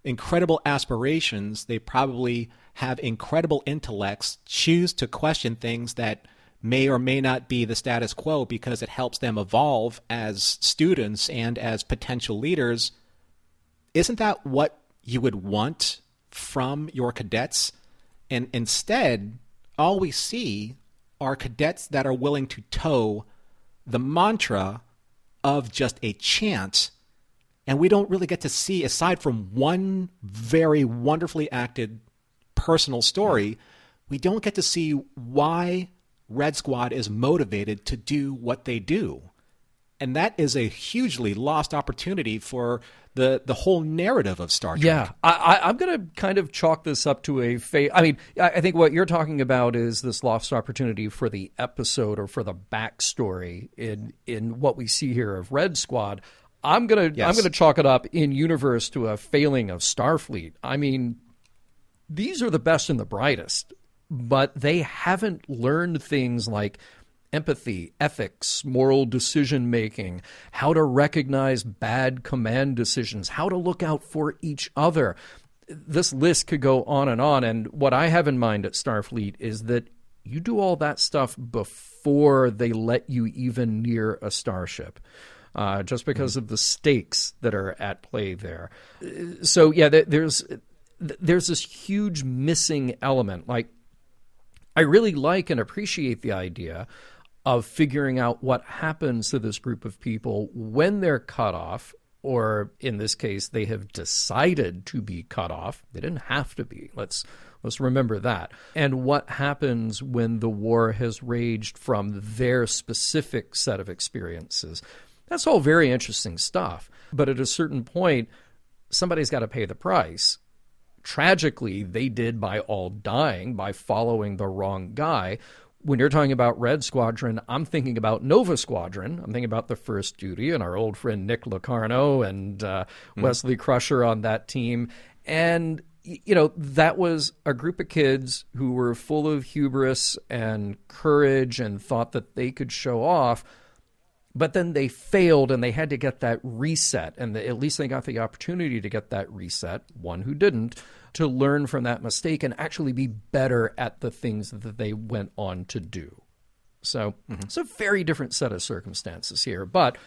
S2: incredible aspirations. They probably have incredible intellects, choose to question things that may or may not be the status quo because it helps them evolve as students and as potential leaders. Isn't that what you would want from your cadets? And instead, all we see are cadets that are willing to toe the mantra of just a chant. And we don't really get to see, aside from one very wonderfully acted personal story, we don't get to see why Red Squad is motivated to do what they do. And that is a hugely lost opportunity for the whole narrative of Star Trek.
S4: Yeah, I'm going to kind of chalk this up to I think what you're talking about is this lost opportunity for the episode or for the backstory in what we see here of Red Squad. I'm going to chalk it up in universe to a failing of Starfleet. I mean, these are the best and the brightest, but they haven't learned things like empathy, ethics, moral decision-making, how to recognize bad command decisions, how to look out for each other. This list could go on, and what I have in mind at Starfleet is that you do all that stuff before they let you even near a starship, just because of the stakes that are at play there. So, yeah, there's this huge missing element. Like, I really like and appreciate the idea of figuring out what happens to this group of people when they're cut off, or in this case, they have decided to be cut off. They didn't have to be. Let's remember that. And what happens when the war has raged from their specific set of experiences. That's all very interesting stuff. But at a certain point, somebody's got to pay the price. Tragically, they did by all dying, by following the wrong guy. When you're talking about Red Squadron, I'm thinking about Nova Squadron. I'm thinking about the First Duty and our old friend Nick Locarno and Wesley Crusher on that team. And, you know, that was a group of kids who were full of hubris and courage and thought that they could show off. But then they failed and they had to get that reset. And at least they got the opportunity to get that reset, one who didn't, to learn from that mistake and actually be better at the things that they went on to do. So it's a very different set of circumstances here, but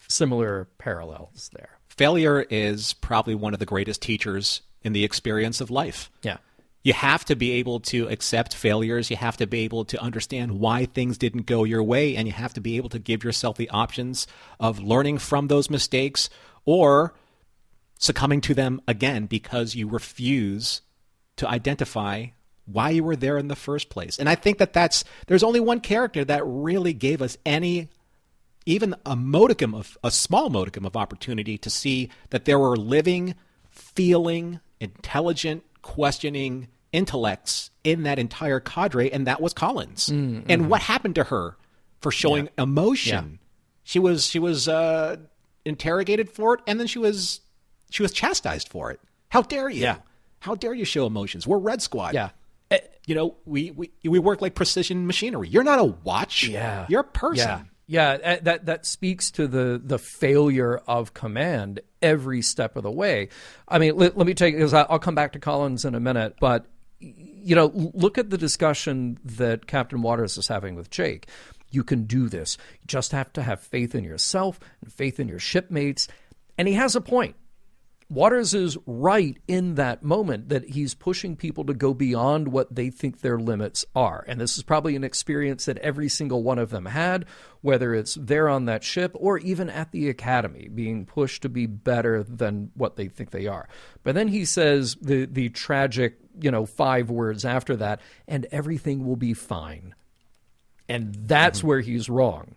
S4: similar parallels there.
S2: Failure is probably one of the greatest teachers in the experience of life.
S4: Yeah.
S2: You have to be able to accept failures. You have to be able to understand why things didn't go your way, and you have to be able to give yourself the options of learning from those mistakes or succumbing to them again because you refuse to identify why you were there in the first place. And I think that there's only one character that really gave us even a small modicum of opportunity to see that there were living, feeling, intelligent, questioning intellects in that entire cadre, and that was Collins. And what happened to her for showing emotion? She was interrogated for it, and then she was chastised for it. How dare you? How dare you show emotions? We're Red Squad. You know, we work like precision machinery. You're not a watch. You're a person.
S4: That speaks to the failure of command every step of the way. I mean, let me take, because I'll come back to Collins in a minute, but, you know, look at the discussion that Captain Waters is having with Jake. You can do this. You just have to have faith in yourself and faith in your shipmates. And he has a point. Waters is right in that moment that he's pushing people to go beyond what they think their limits are. And this is probably an experience that every single one of them had, whether it's there on that ship or even at the academy, being pushed to be better than what they think they are. But then he says the tragic, 5 words after that, and everything will be fine. And that's where he's wrong,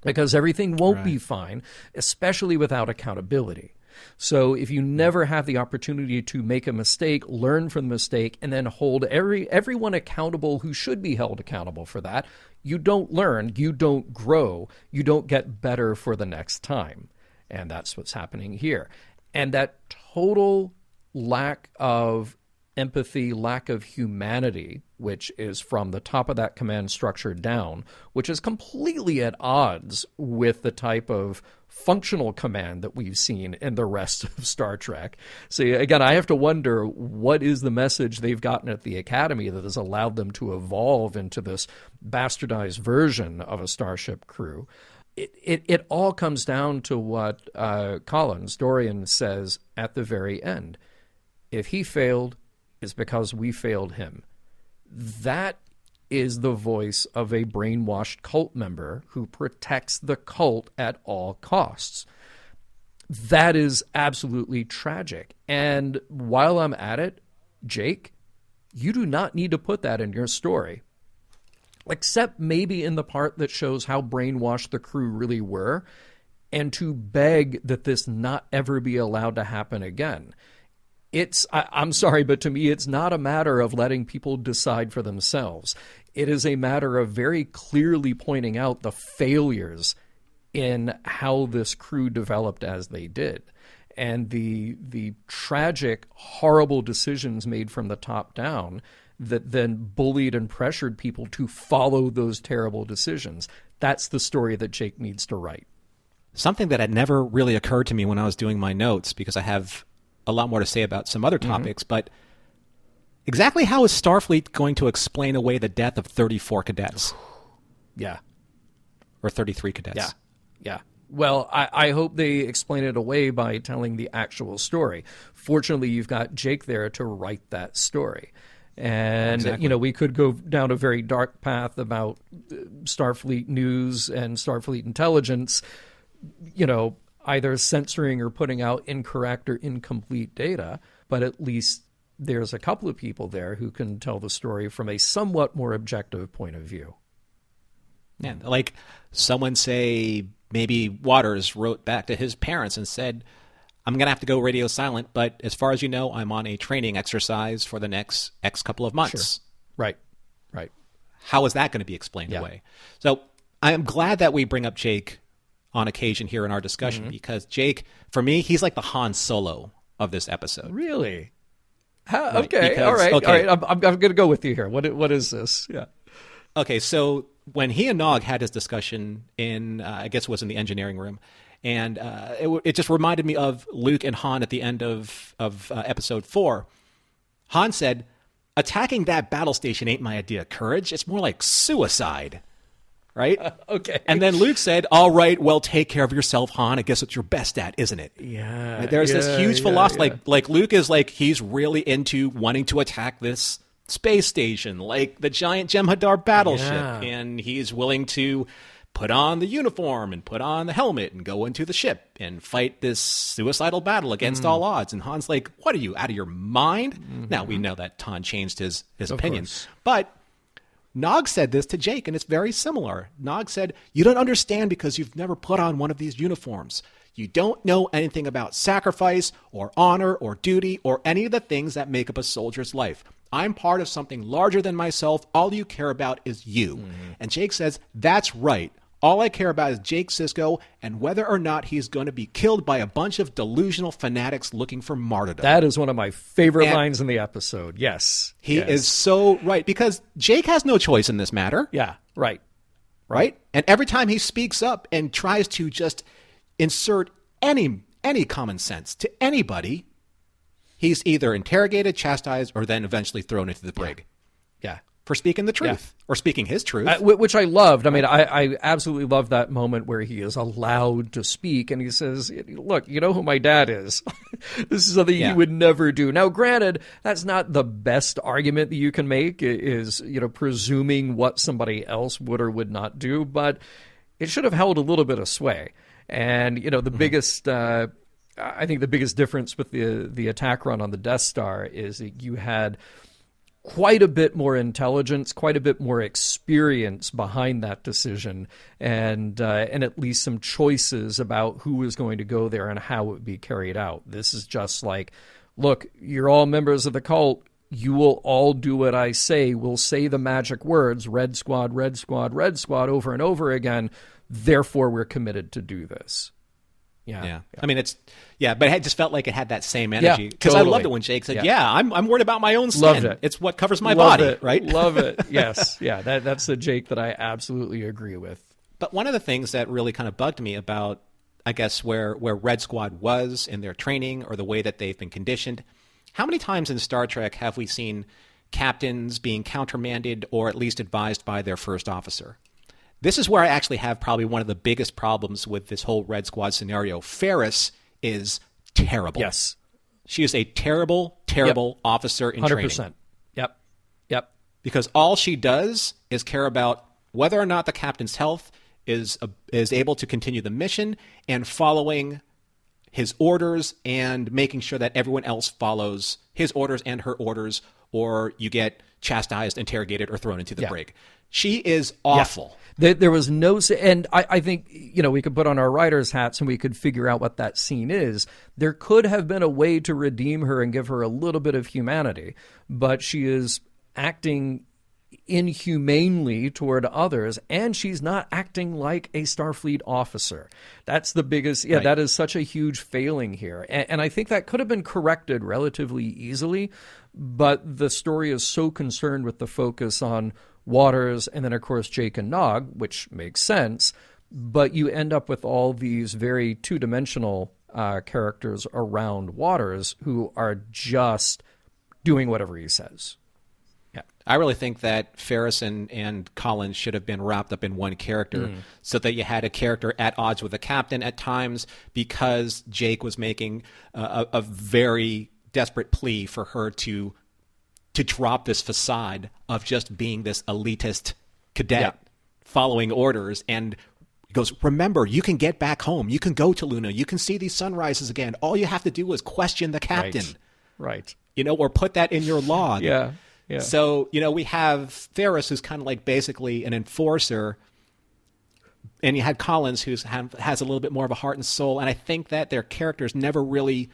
S4: because everything won't be fine, especially without accountability. So if you never have the opportunity to make a mistake, learn from the mistake, and then hold everyone accountable who should be held accountable for that, you don't learn, you don't grow, you don't get better for the next time. And that's what's happening here. And that total lack of empathy, lack of humanity, which is from the top of that command structure down, which is completely at odds with the type of functional command that we've seen in the rest of Star Trek. So again, I have to wonder, what is the message they've gotten at the Academy that has allowed them to evolve into this bastardized version of a starship crew? It all comes down to what Dorian says at the very end. If he failed, it's because we failed him. That is the voice of a brainwashed cult member who protects the cult at all costs. That is absolutely tragic. And while I'm at it, Jake, you do not need to put that in your story, except maybe in the part that shows how brainwashed the crew really were, and to beg that this not ever be allowed to happen again. I'm sorry, but to me, it's not a matter of letting people decide for themselves. It is a matter of very clearly pointing out the failures in how this crew developed as they did, and the tragic, horrible decisions made from the top down that then bullied and pressured people to follow those terrible decisions. That's the story that Jake needs to write.
S2: Something that had never really occurred to me when I was doing my notes, because I have a lot more to say about some other topics, but exactly how is Starfleet going to explain away the death of 34 cadets?
S4: Yeah.
S2: Or 33 cadets?
S4: Yeah. Yeah. Well, I hope they explain it away by telling the actual story. Fortunately, you've got Jake there to write that story. And,
S2: Exactly.
S4: we could go down a very dark path about Starfleet news and Starfleet intelligence, either censoring or putting out incorrect or incomplete data. But at least there's a couple of people there who can tell the story from a somewhat more objective point of view.
S2: Yeah, like someone say maybe Waters wrote back to his parents and said, I'm going to have to go radio silent, but as far as you know, I'm on a training exercise for the next X couple of months.
S4: Sure. Right.
S2: How is that going to be explained away? So I am glad that we bring up Jake on occasion here in our discussion because Jake, for me, he's like the Han Solo of this episode.
S4: Really?
S2: Right,
S4: okay.
S2: because-
S4: All right.
S2: okay.
S4: All right. I'm going to go with you here. What is this? Yeah.
S2: Okay, so when he and Nog had his discussion in, I guess it was in the engineering room, and it just reminded me of Luke and Han at the end of episode 4. Han said, attacking that battle station ain't my idea of courage. It's more like suicide, right?
S4: Okay.
S2: And then Luke said, all right, well, take care of yourself, Han. I guess it's your best at, isn't it?
S4: Yeah.
S2: There's this huge philosophy.
S4: Yeah.
S2: Like Luke is like, he's really into wanting to attack this space station, like the giant Jem'Hadar battleship, and he's willing to put on the uniform and put on the helmet and go into the ship and fight this suicidal battle against all odds. And Han's like, what are you, out of your mind? Now, we know that Han changed his opinion.
S4: course.
S2: But Nog said this to Jake, and it's very similar. Nog said, you don't understand because you've never put on one of these uniforms. You don't know anything about sacrifice or honor or duty or any of the things that make up a soldier's life. I'm part of something larger than myself. All you care about is you. And Jake says, that's right. All I care about is Jake Sisko and whether or not he's going to be killed by a bunch of delusional fanatics looking for martyrdom.
S4: That is one of my favorite lines in the episode. Yes.
S2: He is so right, because Jake has no choice in this matter.
S4: Yeah. Right.
S2: Right? And every time he speaks up and tries to just insert any common sense to anybody, he's either interrogated, chastised, or then eventually thrown into the brig.
S4: Yeah.
S2: For speaking the truth, or speaking his truth.
S4: Which I loved. I mean, I absolutely loved that moment where he is allowed to speak and he says, look, you know who my dad is. This is something you would never do. Now, granted, that's not the best argument that you can make is, presuming what somebody else would or would not do, but it should have held a little bit of sway. And, the biggest, I think the biggest difference with the attack run on the Death Star is that you had quite a bit more intelligence, quite a bit more experience behind that decision, and at least some choices about who was going to go there and how it would be carried out. This is just like, look, you're all members of the cult. You will all do what I say. We'll say the magic words, Red Squad, Red Squad, Red Squad, over and over again. Therefore, we're committed to do this. Yeah.
S2: I mean, but it just felt like it had that same energy. Because
S4: totally.
S2: I loved it when Jake said, I'm worried about my own skin.
S4: Loved it.
S2: It's what covers my
S4: Love
S2: body,
S4: it.
S2: right?
S4: Love it. Yes. Yeah, that's the Jake that I absolutely agree with.
S2: But one of the things that really kind of bugged me about, I guess, where Red Squad was in their training or the way that they've been conditioned, how many times in Star Trek have we seen captains being countermanded or at least advised by their first officer? This is where I actually have probably one of the biggest problems with this whole Red Squad scenario. Ferris is terrible.
S4: Yes.
S2: She is a terrible, terrible officer in
S4: 100%.
S2: training.
S4: Yep.
S2: Because all she does is care about whether or not the captain's health is able to continue the mission and following his orders and making sure that everyone else follows his orders and her orders, or you get chastised, interrogated, or thrown into the brig. She is awful.
S4: There was no, and I think, we could put on our writer's hats and we could figure out what that scene is. There could have been a way to redeem her and give her a little bit of humanity, but she is acting inhumanely toward others, and she's not acting like a Starfleet officer. That's the biggest,
S2: Right.
S4: That is such a huge failing here. And I think that could have been corrected relatively easily, but the story is so concerned with the focus on Waters and then, of course, Jake and Nog, which makes sense, but you end up with all these very two-dimensional characters around Waters who are just doing whatever he says.
S2: I really think that Ferris and Collins should have been wrapped up in one character so that you had a character at odds with the captain at times, because Jake was making a very desperate plea for her to drop this facade of just being this elitist cadet following orders. And he goes, remember, you can get back home. You can go to Luna. You can see these sunrises again. All you have to do is question the captain.
S4: Right.
S2: Or put that in your log.
S4: Yeah.
S2: So, we have Ferris, who's kind of like basically an enforcer, and you had Collins, who has a little bit more of a heart and soul. And I think that their characters never really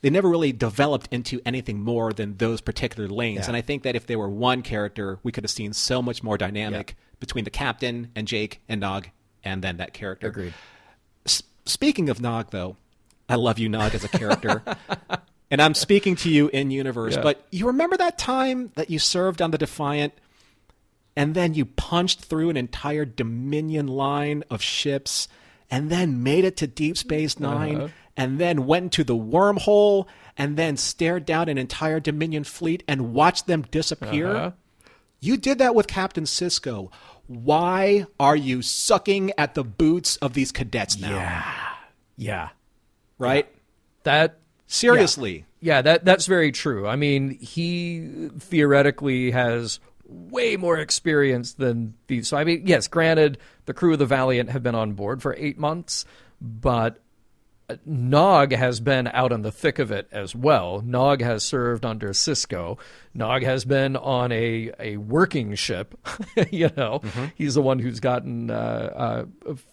S2: developed into anything more than those particular lanes.
S4: Yeah.
S2: And I think that if they were one character, we could have seen so much more dynamic between the captain and Jake and Nog, and then that character.
S4: Agreed.
S2: Speaking of Nog, though, I love you, Nog, as a character. And I'm speaking to you in universe, but you remember that time that you served on the Defiant and then you punched through an entire Dominion line of ships and then made it to Deep Space Nine and then went into the wormhole and then stared down an entire Dominion fleet and watched them disappear? You did that with Captain Sisko. Why are you sucking at the boots of these cadets now?
S4: Yeah.
S2: Right?
S4: That...
S2: Seriously.
S4: Yeah, that's very true. I mean, he theoretically has way more experience than these. So, I mean, yes, granted, the crew of the Valiant have been on board for 8 months, but Nog has been out in the thick of it as well. Nog has served under Sisko. Nog has been on a working ship. He's the one who's gotten a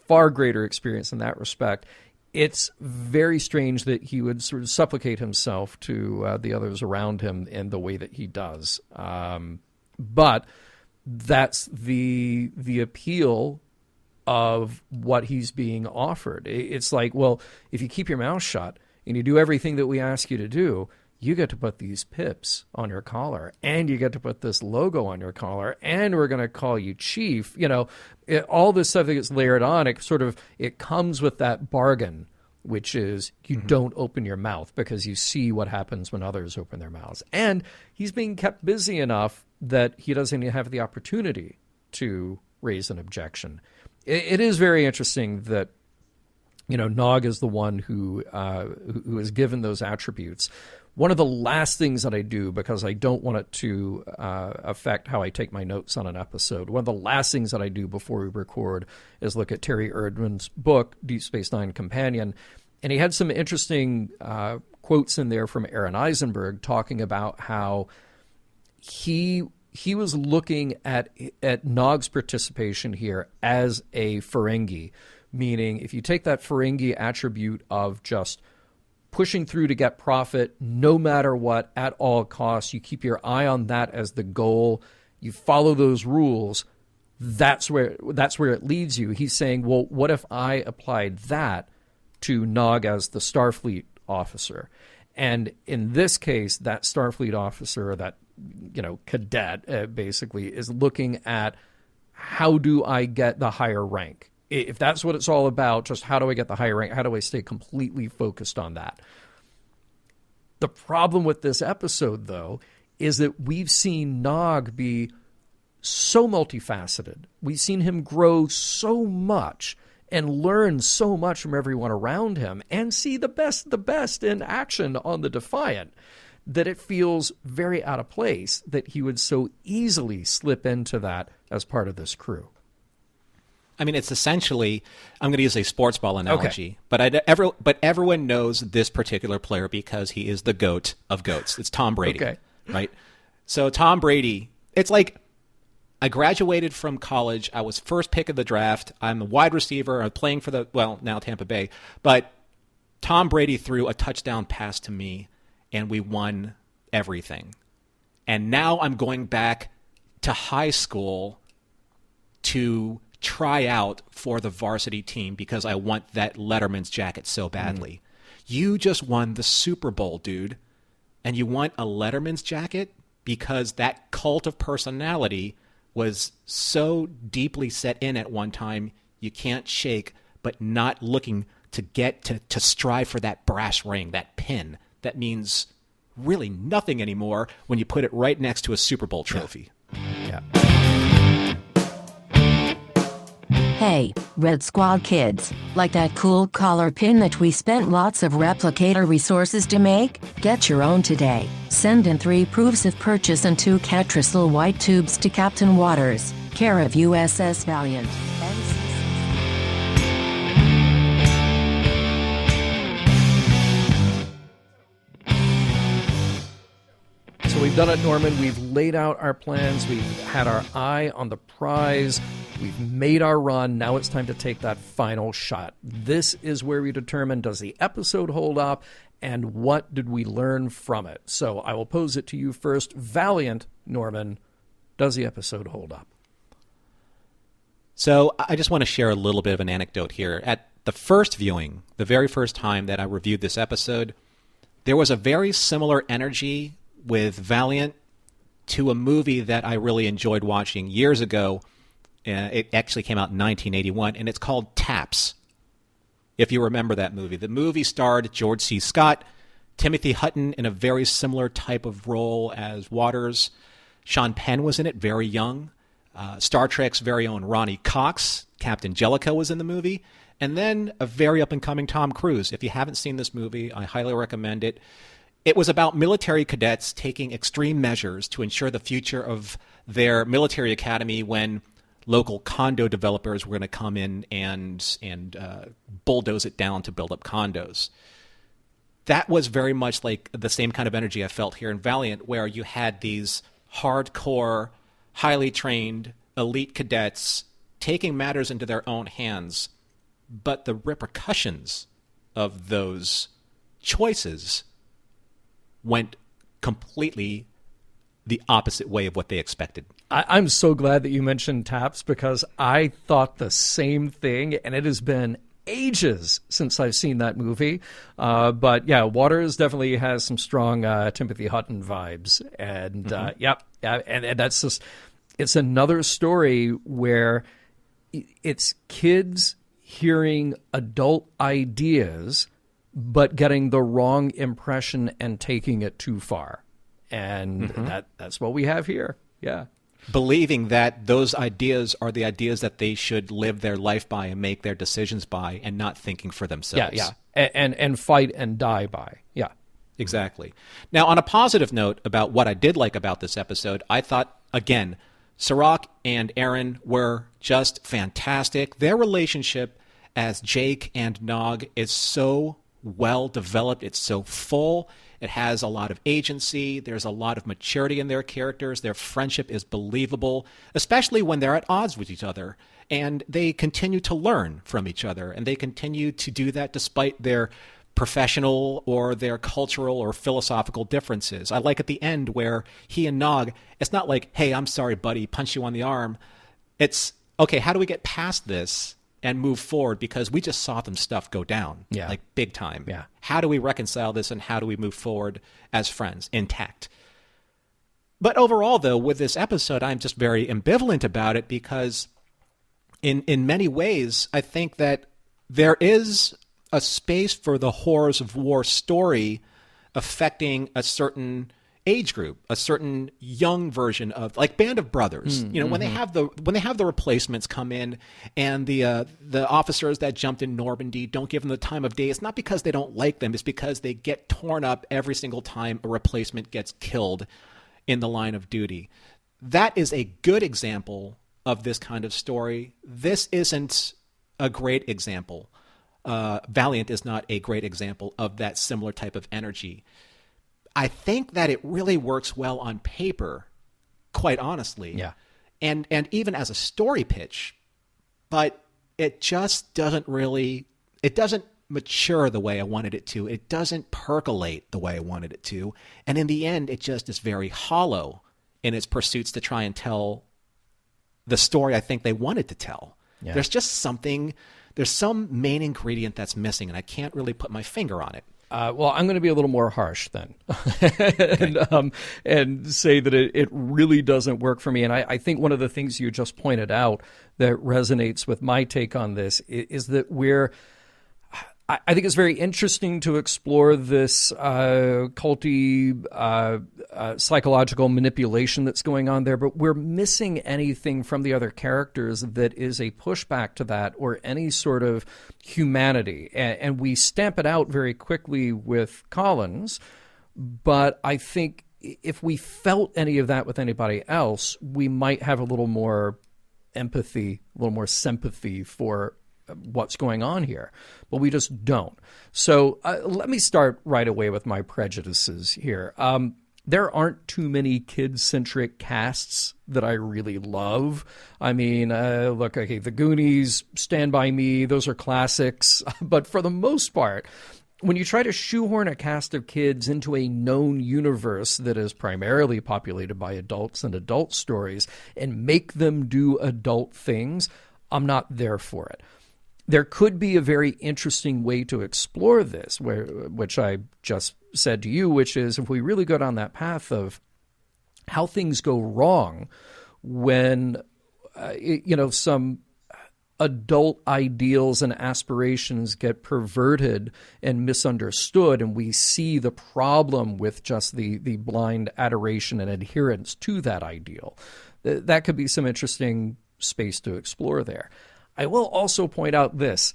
S4: far greater experience in that respect. It's very strange that he would sort of supplicate himself to the others around him in the way that he does. But that's the appeal of what he's being offered. It's like, well, if you keep your mouth shut and you do everything that we ask you to do, you get to put these pips on your collar, and you get to put this logo on your collar, and we're going to call you chief. All this stuff that gets layered on, it comes with that bargain, which is you don't open your mouth because you see what happens when others open their mouths. And he's being kept busy enough that he doesn't even have the opportunity to raise an objection. It is very interesting that Nog is the one who is given those attributes. One of the last things that I do, because I don't want it to affect how I take my notes on an episode, one of the last things that I do before we record is look at Terry Erdman's book, Deep Space Nine Companion. And he had some interesting quotes in there from Aaron Eisenberg talking about how he was looking at Nog's participation here as a Ferengi, meaning if you take that Ferengi attribute of just pushing through to get profit no matter what, at all costs, you keep your eye on that as the goal, you follow those rules, that's where it leads you. He's saying, well, what if I applied that to Nog as the Starfleet officer? And in this case, that Starfleet officer, or that cadet, basically, is looking at how do I get the higher rank? If that's what it's all about, just how do I get the higher rank? How do I stay completely focused on that? The problem with this episode, though, is that we've seen Nog be so multifaceted. We've seen him grow so much and learn so much from everyone around him and see the best in action on the Defiant, that it feels very out of place that he would so easily slip into that as part of this crew.
S2: I mean, it's essentially, I'm going to use a sports ball analogy, but everyone knows this particular player because he is the GOAT of GOATs. It's Tom Brady, right? So Tom Brady, it's like I graduated from college. I was first pick of the draft. I'm a wide receiver. I'm playing for now Tampa Bay. But Tom Brady threw a touchdown pass to me, and we won everything. And now I'm going back to high school to try out for the varsity team because I want that Letterman's jacket so badly. You just won the Super Bowl, dude. And you want a Letterman's jacket because that cult of personality was so deeply set in at one time you can't shake, but not looking to get to strive for that brass ring, that pin. That means really nothing anymore when you put it right next to a Super Bowl trophy.
S4: Yeah.
S3: Hey, Red Squad kids, like that cool collar pin that we spent lots of replicator resources to make? Get your own today. Send in 3 proofs of purchase and 2 Catricel white tubes to Captain Waters, care of USS Valiant.
S4: So we've done it, Norman. We've laid out our plans. We've had our eye on the prize. We've made our run. Now it's time to take that final shot. This is where we determine, does the episode hold up, and what did we learn from it? So I will pose it to you first. Valiant, Norman, does the episode hold up?
S2: So I just want to share a little bit of an anecdote here. At the first viewing, the very first time that I reviewed this episode, there was a very similar energy with Valiant to a movie that I really enjoyed watching years ago. It actually came out in 1981, and it's called Taps, if you remember that movie. The movie starred George C. Scott, Timothy Hutton in a very similar type of role as Waters. Sean Penn was in it, very young. Star Trek's very own Ronnie Cox, Captain Jellicoe, was in the movie. And then a very up-and-coming Tom Cruise. If you haven't seen this movie, I highly recommend it. It was about military cadets taking extreme measures to ensure the future of their military academy when local condo developers were going to come in and bulldoze it down to build up condos. That was very much like the same kind of energy I felt here in Valiant, where you had these hardcore, highly trained, elite cadets taking matters into their own hands, but the repercussions of those choices went completely the opposite way of what they expected.
S4: I'm so glad that you mentioned Taps, because I thought the same thing, and it has been ages since I've seen that movie. But yeah, Waters definitely has some strong Timothy Hutton vibes. And and that's just, it's another story where it's kids hearing adult ideas but getting the wrong impression and taking it too far. And that's what we have here. Yeah.
S2: Believing that those ideas are the ideas that they should live their life by and make their decisions by, and not thinking for themselves.
S4: Yeah. And fight and die by. Yeah.
S2: Exactly. Now, on a positive note about what I did like about this episode, I thought, again, Sirach and Aaron were just fantastic. Their relationship as Jake and Nog is so well developed. It's so full. It has a lot of agency. There's a lot of maturity in their characters. Their friendship is believable, especially when they're at odds with each other. And they continue to learn from each other. And they continue to do that despite their professional or their cultural or philosophical differences. I like at the end where he and Nog, it's not like, hey, I'm sorry, buddy, punch you on the arm. It's, okay, how do we get past this and move forward, because we just saw them stuff go down, like big time.
S4: Yeah.
S2: How do we reconcile this, and how do we move forward as friends, intact? But overall, though, with this episode, I'm just very ambivalent about it, because in many ways, I think that there is a space for the horrors of war story affecting a certain age group, a certain young version of, like, Band of Brothers. When they have the replacements come in, and the officers that jumped in Normandy don't give them the time of day. It's not because they don't like them. It's because they get torn up every single time a replacement gets killed in the line of duty. That is a good example of this kind of story. This isn't a great example. Valiant is not a great example of that similar type of energy. I think that it really works well on paper, quite honestly.
S4: Yeah.
S2: And even as a story pitch, but it just doesn't mature the way I wanted it to. It doesn't percolate the way I wanted it to. And in the end, it just is very hollow in its pursuits to try and tell the story I think they wanted to tell. Yeah. There's some main ingredient that's missing, and I can't really put my finger on it.
S4: Well, I'm going to be a little more harsh then and say that it really doesn't work for me. And I think one of the things you just pointed out that resonates with my take on this is that I think it's very interesting to explore this culty psychological manipulation that's going on there, but we're missing anything from the other characters that is a pushback to that or any sort of humanity. And we stamp it out very quickly with Collins, but I think if we felt any of that with anybody else, we might have a little more empathy, a little more sympathy for what's going on here, but we just don't. So let me start right away with my prejudices here. There aren't too many kid-centric casts that I really love. I mean, look, okay, The Goonies, Stand By Me, those are classics. But for the most part, when you try to shoehorn a cast of kids into a known universe that is primarily populated by adults and adult stories and make them do adult things, I'm not there for it. There could be a very interesting way to explore this, which I just said to you, which is if we really go down that path of how things go wrong when, some adult ideals and aspirations get perverted and misunderstood, and we see the problem with just the blind adoration and adherence to that ideal. That could be some interesting space to explore there. I will also point out this.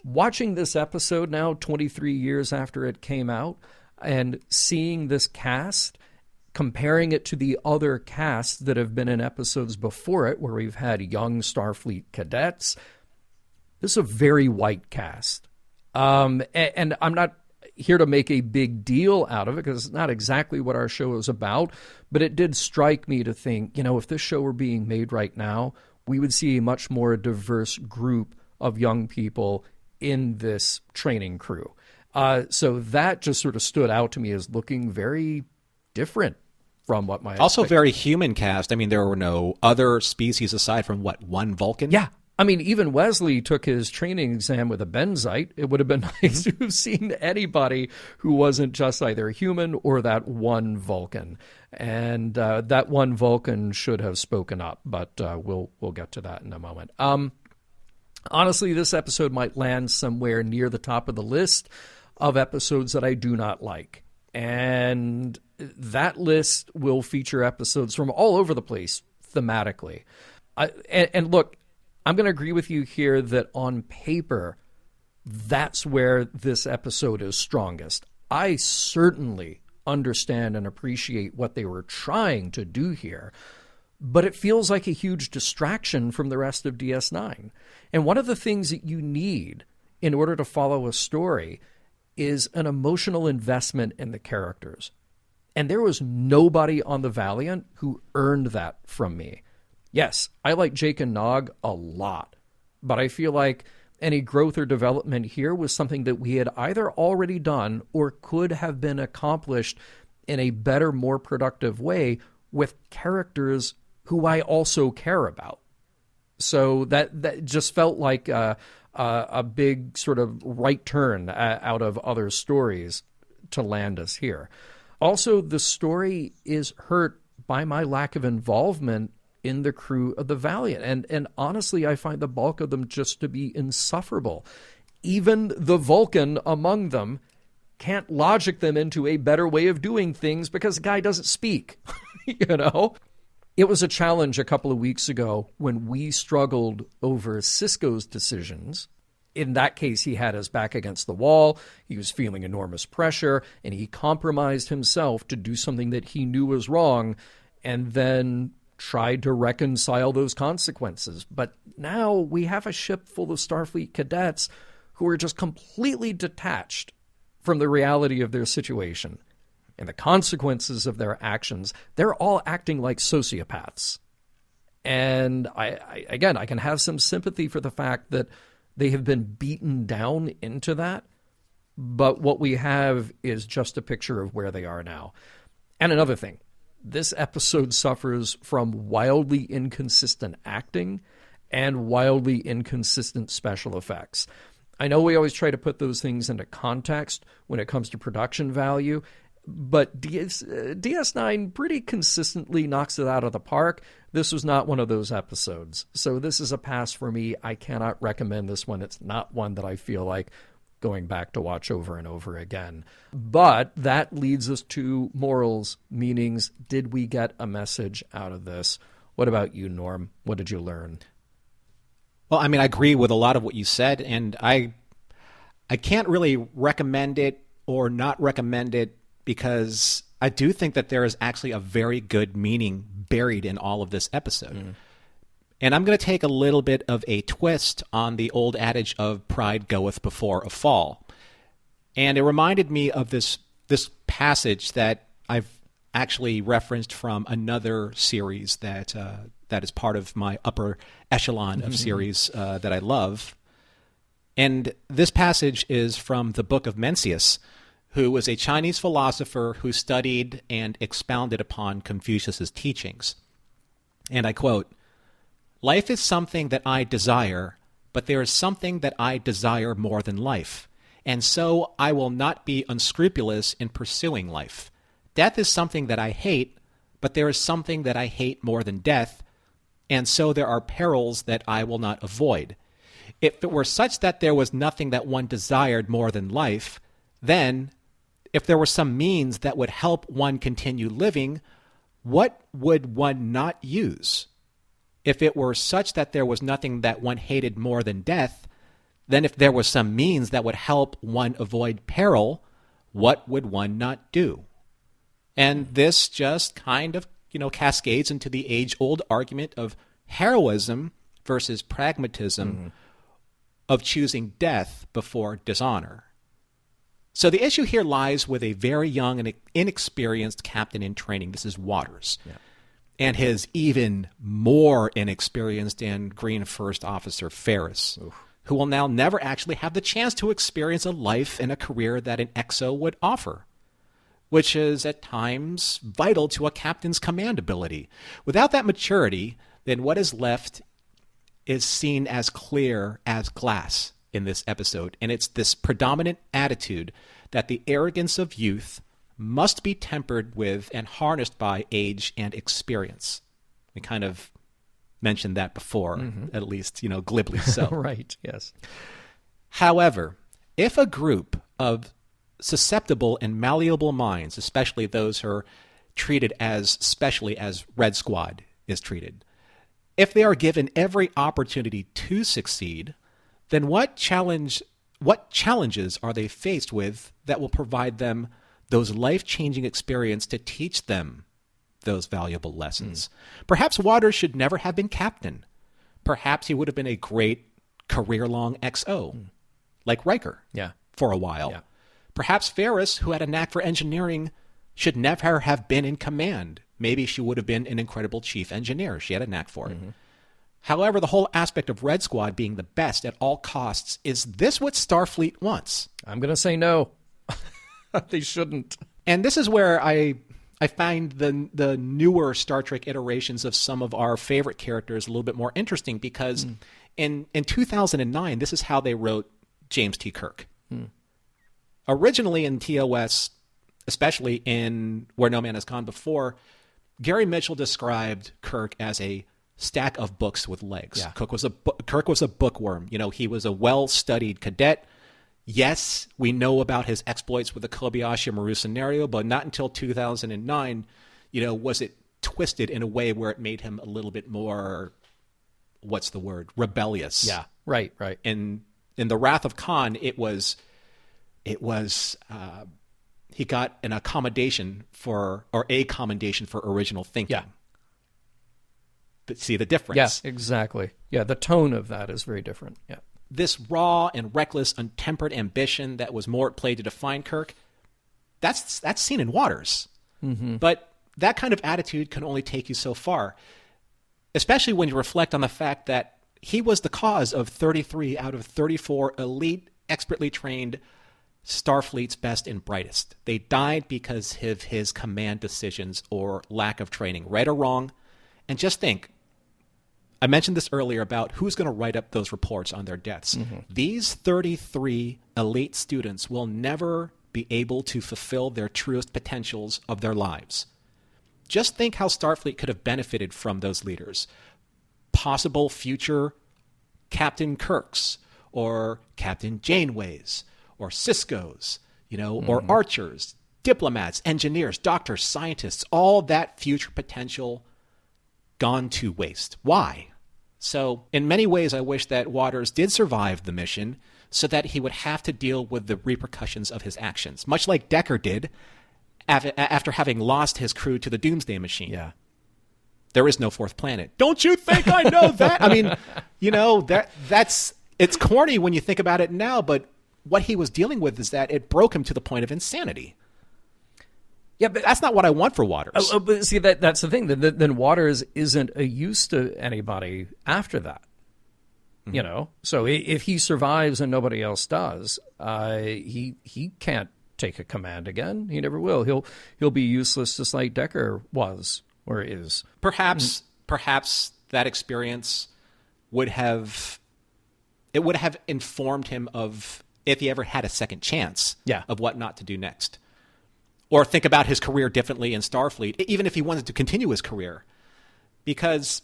S4: Watching this episode now, 23 years after it came out, and seeing this cast, comparing it to the other casts that have been in episodes before it, where we've had young Starfleet cadets, this is a very white cast. And I'm not here to make a big deal out of it, because it's not exactly what our show is about, but it did strike me to think, if this show were being made right now, we would see a much more diverse group of young people in this training crew. So that just sort of stood out to me as looking very different from what my
S2: also very human cast. I mean, there were no other species aside from one Vulcan.
S4: Yeah. I mean, even Wesley took his training exam with a Benzite. It would have been nice to have seen anybody who wasn't just either human or that one Vulcan. And that one Vulcan should have spoken up, but we'll get to that in a moment. Honestly, this episode might land somewhere near the top of the list of episodes that I do not like. And that list will feature episodes from all over the place thematically. And look, I'm going to agree with you here that on paper, that's where this episode is strongest. I certainly understand and appreciate what they were trying to do here, but it feels like a huge distraction from the rest of DS9. And one of the things that you need in order to follow a story is an emotional investment in the characters. And there was nobody on the Valiant who earned that from me. Yes, I like Jake and Nog a lot, but I feel like any growth or development here was something that we had either already done or could have been accomplished in a better, more productive way with characters who I also care about. So that just felt like a big sort of right turn out of other stories to land us here. Also, the story is hurt by my lack of involvement in the crew of the Valiant. And honestly, I find the bulk of them just to be insufferable. Even the Vulcan among them can't logic them into a better way of doing things because the guy doesn't speak, It was a challenge a couple of weeks ago when we struggled over Sisko's decisions. In that case, he had his back against the wall. He was feeling enormous pressure, and he compromised himself to do something that he knew was wrong, and then tried to reconcile those consequences. But now we have a ship full of Starfleet cadets who are just completely detached from the reality of their situation and the consequences of their actions. They're all acting like sociopaths. And I can have some sympathy for the fact that they have been beaten down into that. But what we have is just a picture of where they are now. And another thing, this episode suffers from wildly inconsistent acting and wildly inconsistent special effects. I know we always try to put those things into context when it comes to production value, but DS9 pretty consistently knocks it out of the park. This was not one of those episodes. So this is a pass for me. I cannot recommend this one. It's not one that I feel like going back to watch over and over again. But that leads us to morals, meanings. Did we get a message out of this? What about you, Norm? What did you learn?
S2: Well, I mean, I agree with a lot of what you said, and I can't really recommend it or not recommend it because I do think that there is actually a very good meaning buried in all of this episode. And I'm going to take a little bit of a twist on the old adage of pride goeth before a fall. And it reminded me of this passage that I've actually referenced from another series that is part of my upper echelon of series that I love. And this passage is from the Book of Mencius, who was a Chinese philosopher who studied and expounded upon Confucius's teachings. And I quote, "Life is something that I desire, but there is something that I desire more than life, and so I will not be unscrupulous in pursuing life. Death is something that I hate, but there is something that I hate more than death, and so there are perils that I will not avoid. If it were such that there was nothing that one desired more than life, then, if there were some means that would help one continue living, what would one not use? If it were such that there was nothing that one hated more than death, then if there was some means that would help one avoid peril, what would one not do?" And this just kind of, cascades into the age-old argument of heroism versus pragmatism, of choosing death before dishonor. So the issue here lies with a very young and inexperienced captain in training. This is Waters. Yeah. And his even more inexperienced and green first officer, Ferris, who will now never actually have the chance to experience a life and a career that an XO would offer, which is at times vital to a captain's command ability. Without that maturity, then what is left is seen as clear as glass in this episode. And it's this predominant attitude that the arrogance of youth must be tempered with and harnessed by age and experience. We kind of mentioned that before, at least, glibly so.
S4: Right, yes.
S2: However, if a group of susceptible and malleable minds, especially those who are treated as specially as Red Squad is treated, if they are given every opportunity to succeed, then what challenges are they faced with that will provide them those life-changing experience to teach them those valuable lessons? Perhaps Waters should never have been captain. Perhaps he would have been a great career-long XO, like Riker, for a while. Yeah. Perhaps Ferris, who had a knack for engineering, should never have been in command. Maybe she would have been an incredible chief engineer. She had a knack for it. However, the whole aspect of Red Squad being the best at all costs, is this what Starfleet wants?
S4: I'm going to say no. They shouldn't.
S2: And this is where I find the newer Star Trek iterations of some of our favorite characters a little bit more interesting, because in 2009, this is how they wrote James T. Kirk. Originally in TOS, especially in Where No Man Has Gone Before, Gary Mitchell described Kirk as a stack of books with legs. Yeah. Kirk was a bookworm. He was a well-studied cadet. Yes, we know about his exploits with the Kobayashi Maru scenario, but not until 2009, was it twisted in a way where it made him a little bit more, rebellious.
S4: Yeah, right.
S2: In The Wrath of Khan, it was he got a commendation for original thinking.
S4: Yeah.
S2: But see the difference?
S4: Yeah, exactly. Yeah, the tone of that is very different. Yeah.
S2: This raw and reckless, untempered ambition that was more at play to define Kirk, that's seen in Waters. But that kind of attitude can only take you so far, especially when you reflect on the fact that he was the cause of 33 out of 34 elite, expertly trained Starfleet's best and brightest. They died because of his command decisions or lack of training, right or wrong. And just think, I mentioned this earlier about who's going to write up those reports on their deaths. These 33 elite students will never be able to fulfill their truest potentials of their lives. Just think how Starfleet could have benefited from those leaders. Possible future Captain Kirks, or Captain Janeways, or Cisco's, or archers, diplomats, engineers, doctors, scientists, all that future potential gone to waste. Why? So in many ways, I wish that Waters did survive the mission so that he would have to deal with the repercussions of his actions, much like Decker did after having lost his crew to the Doomsday Machine.
S4: Yeah.
S2: There is no fourth planet. Don't you think I know that? I mean, it's corny when you think about it now, but what he was dealing with is that it broke him to the point of insanity.
S4: Yeah, but
S2: that's not what I want for Waters.
S4: But see, that's the thing. Then Waters isn't a use to anybody after that. Mm-hmm. So if he survives and nobody else does, he can't take a command again. He never will. He'll be useless, just like Decker was or is.
S2: Perhaps that experience would have informed him of if he ever had a second chance of what not to do next. Or think about his career differently in Starfleet, even if he wanted to continue his career. Because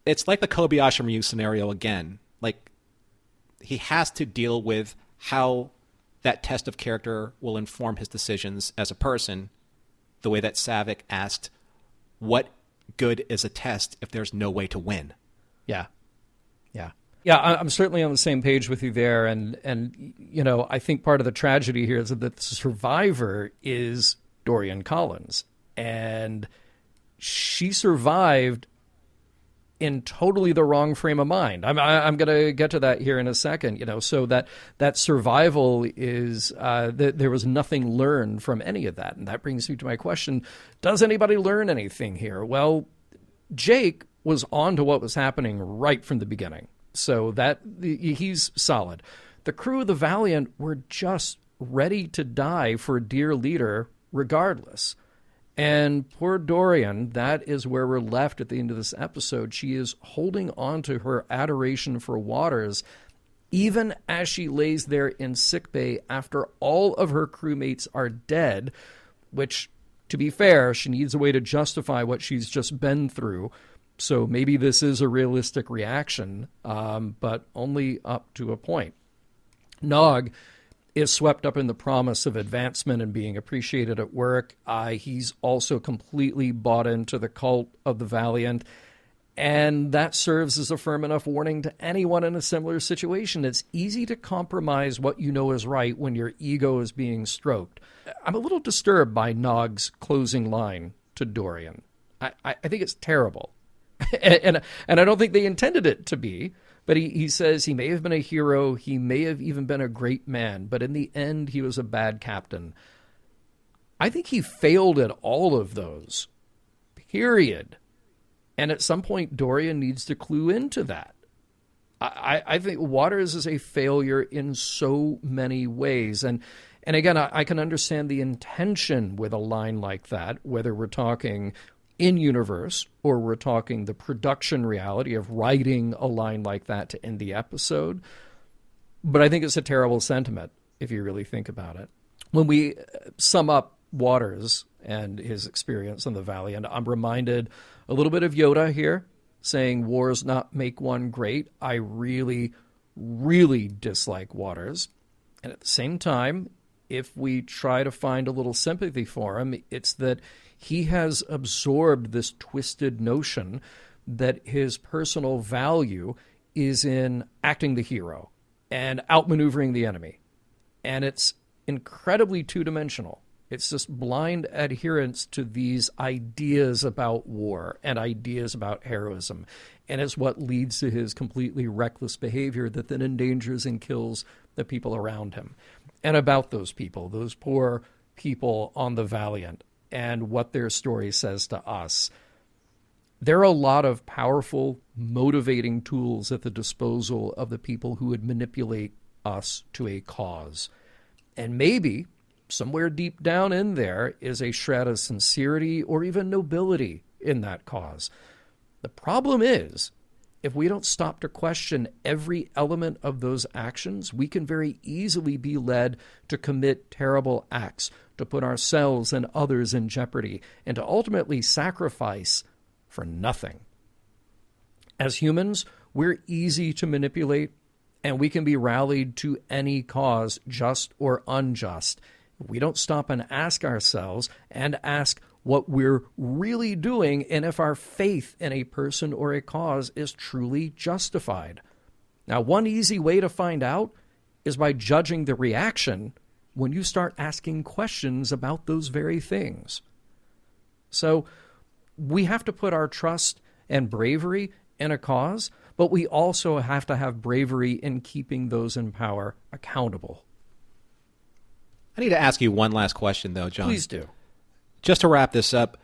S2: it's like the Kobayashi Maru scenario again. Like, he has to deal with how that test of character will inform his decisions as a person, the way that Savick asked, what good is a test if there's no way to win?
S4: Yeah. Yeah, I'm certainly on the same page with you there, and I think part of the tragedy here is that the survivor is Dorian Collins, and she survived in totally the wrong frame of mind. I'm going to get to that here in a second. So that survival is there was nothing learned from any of that, and that brings me to my question: does anybody learn anything here? Well, Jake was on to what was happening right from the beginning. So that he's solid. The crew of the Valiant were just ready to die for dear leader regardless. And poor Dorian, that is where we're left at the end of this episode. She is holding on to her adoration for Waters, even as she lays there in sickbay after all of her crewmates are dead, which, to be fair, she needs a way to justify what she's just been through. So maybe this is a realistic reaction, but only up to a point. Nog is swept up in the promise of advancement and being appreciated at work. He's also completely bought into the cult of the Valiant, and that serves as a firm enough warning to anyone in a similar situation. It's easy to compromise what you know is right when your ego is being stroked. I'm a little disturbed by Nog's closing line to Dorian. I think it's terrible. And I don't think they intended it to be, but he says he may have been a hero, he may have even been a great man, but in the end he was a bad captain. I think he failed at all of those, period. And at some point Dorian needs to clue into that. I think Waters is a failure in so many ways. And again, I can understand the intention with a line like that, whether we're talking in-universe, or we're talking the production reality of writing a line like that to end the episode. But I think it's a terrible sentiment, if you really think about it. When we sum up Waters and his experience on the Valiant, I'm reminded a little bit of Yoda here, saying wars not make one great. I really, really dislike Waters. And at the same time, if we try to find a little sympathy for him, it's that he has absorbed this twisted notion that his personal value is in acting the hero and outmaneuvering the enemy. And it's incredibly two-dimensional. It's just blind adherence to these ideas about war and ideas about heroism. And it's what leads to his completely reckless behavior that then endangers and kills the people around him. And about those people, those poor people on the Valiant, and what their story says to us. There are a lot of powerful, motivating tools at the disposal of the people who would manipulate us to a cause. And maybe, somewhere deep down in there, is a shred of sincerity or even nobility in that cause. The problem is, if we don't stop to question every element of those actions, we can very easily be led to commit terrible acts, to put ourselves and others in jeopardy, and to ultimately sacrifice for nothing. As humans, we're easy to manipulate, and we can be rallied to any cause, just or unjust. If we don't stop and ask ourselves and ask what we're really doing and if our faith in a person or a cause is truly justified. Now, one easy way to find out is by judging the reaction when you start asking questions about those very things. So we have to put our trust and bravery in a cause, but we also have to have bravery in keeping those in power accountable.
S2: I need to ask you one last question, though, John.
S4: Please do.
S2: Just to wrap this up,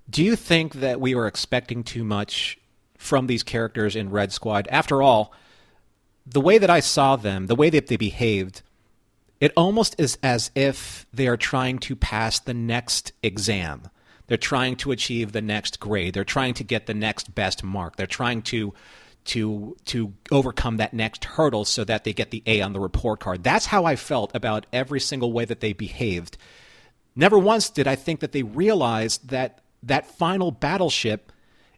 S2: do you think that we were expecting too much from these characters in Red Squad? After all, the way that I saw them, the way that they behaved, it almost is as if they are trying to pass the next exam. They're trying to achieve the next grade. They're trying to get the next best mark. They're trying to overcome that next hurdle so that they get the A on the report card. That's how I felt about every single way that they behaved. Never once did I think that they realized that that final battleship,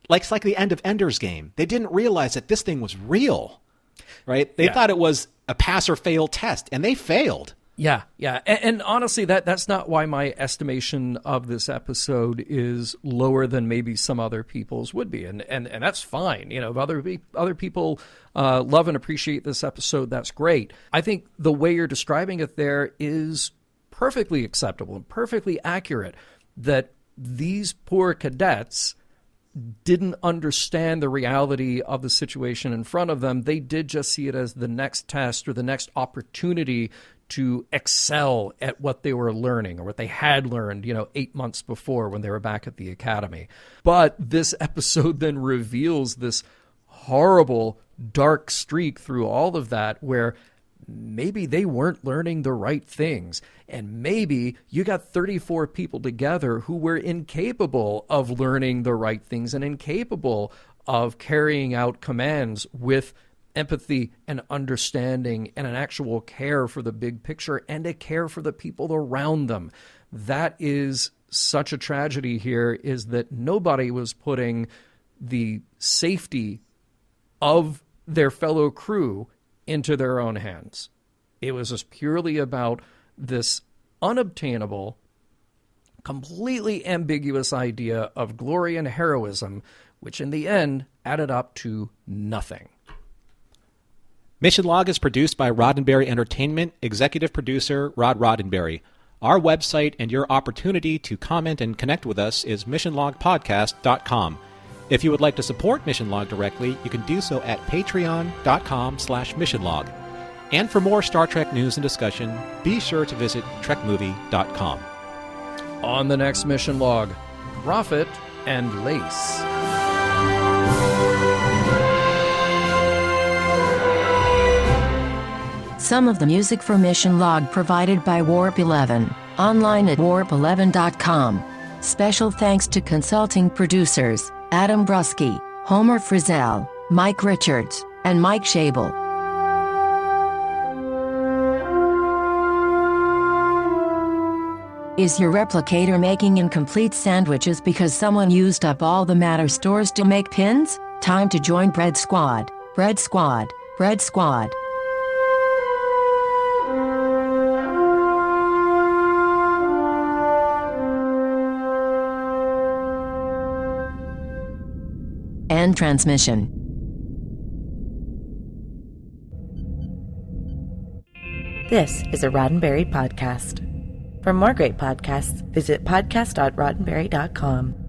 S2: it's like the end of Ender's Game. They didn't realize that this thing was real, right? They thought it was a pass or fail test, and they failed.
S4: Yeah. And honestly, that's not why my estimation of this episode is lower than maybe some other people's would be. And that's fine. If other people love and appreciate this episode, that's great. I think the way you're describing it there is perfectly acceptable and perfectly accurate, that these poor cadets didn't understand the reality of the situation in front of them. They did just see it as the next test or the next opportunity to excel at what they were learning or what they had learned, 8 months before when they were back at the academy. But this episode then reveals this horrible, dark streak through all of that where maybe they weren't learning the right things. And maybe you got 34 people together who were incapable of learning the right things and incapable of carrying out commands with empathy and understanding and an actual care for the big picture and a care for the people around them. That is such a tragedy here, is that nobody was putting the safety of their fellow crew into their own hands. It was just purely about this unobtainable, completely ambiguous idea of glory and heroism, which in the end added up to nothing.
S2: Mission Log is produced by Roddenberry Entertainment, executive producer Rod Roddenberry. Our website and your opportunity to comment and connect with us is missionlogpodcast.com. If you would like to support Mission Log directly, you can do so at patreon.com/missionlog. And for more Star Trek news and discussion, be sure to visit trekmovie.com.
S4: On the next Mission Log, Prophet and Lace.
S3: Some of the music for Mission Log provided by Warp 11, online at warp11.com. Special thanks to consulting producers Adam Brusky, Homer Frizzell, Mike Richards, and Mike Schabel. Is your replicator making incomplete sandwiches because someone used up all the matter stores to make pins? Time to join Bread Squad. Bread Squad. Bread Squad. End transmission.
S1: This is a Roddenberry podcast. For more great podcasts, visit podcast.roddenberry.com.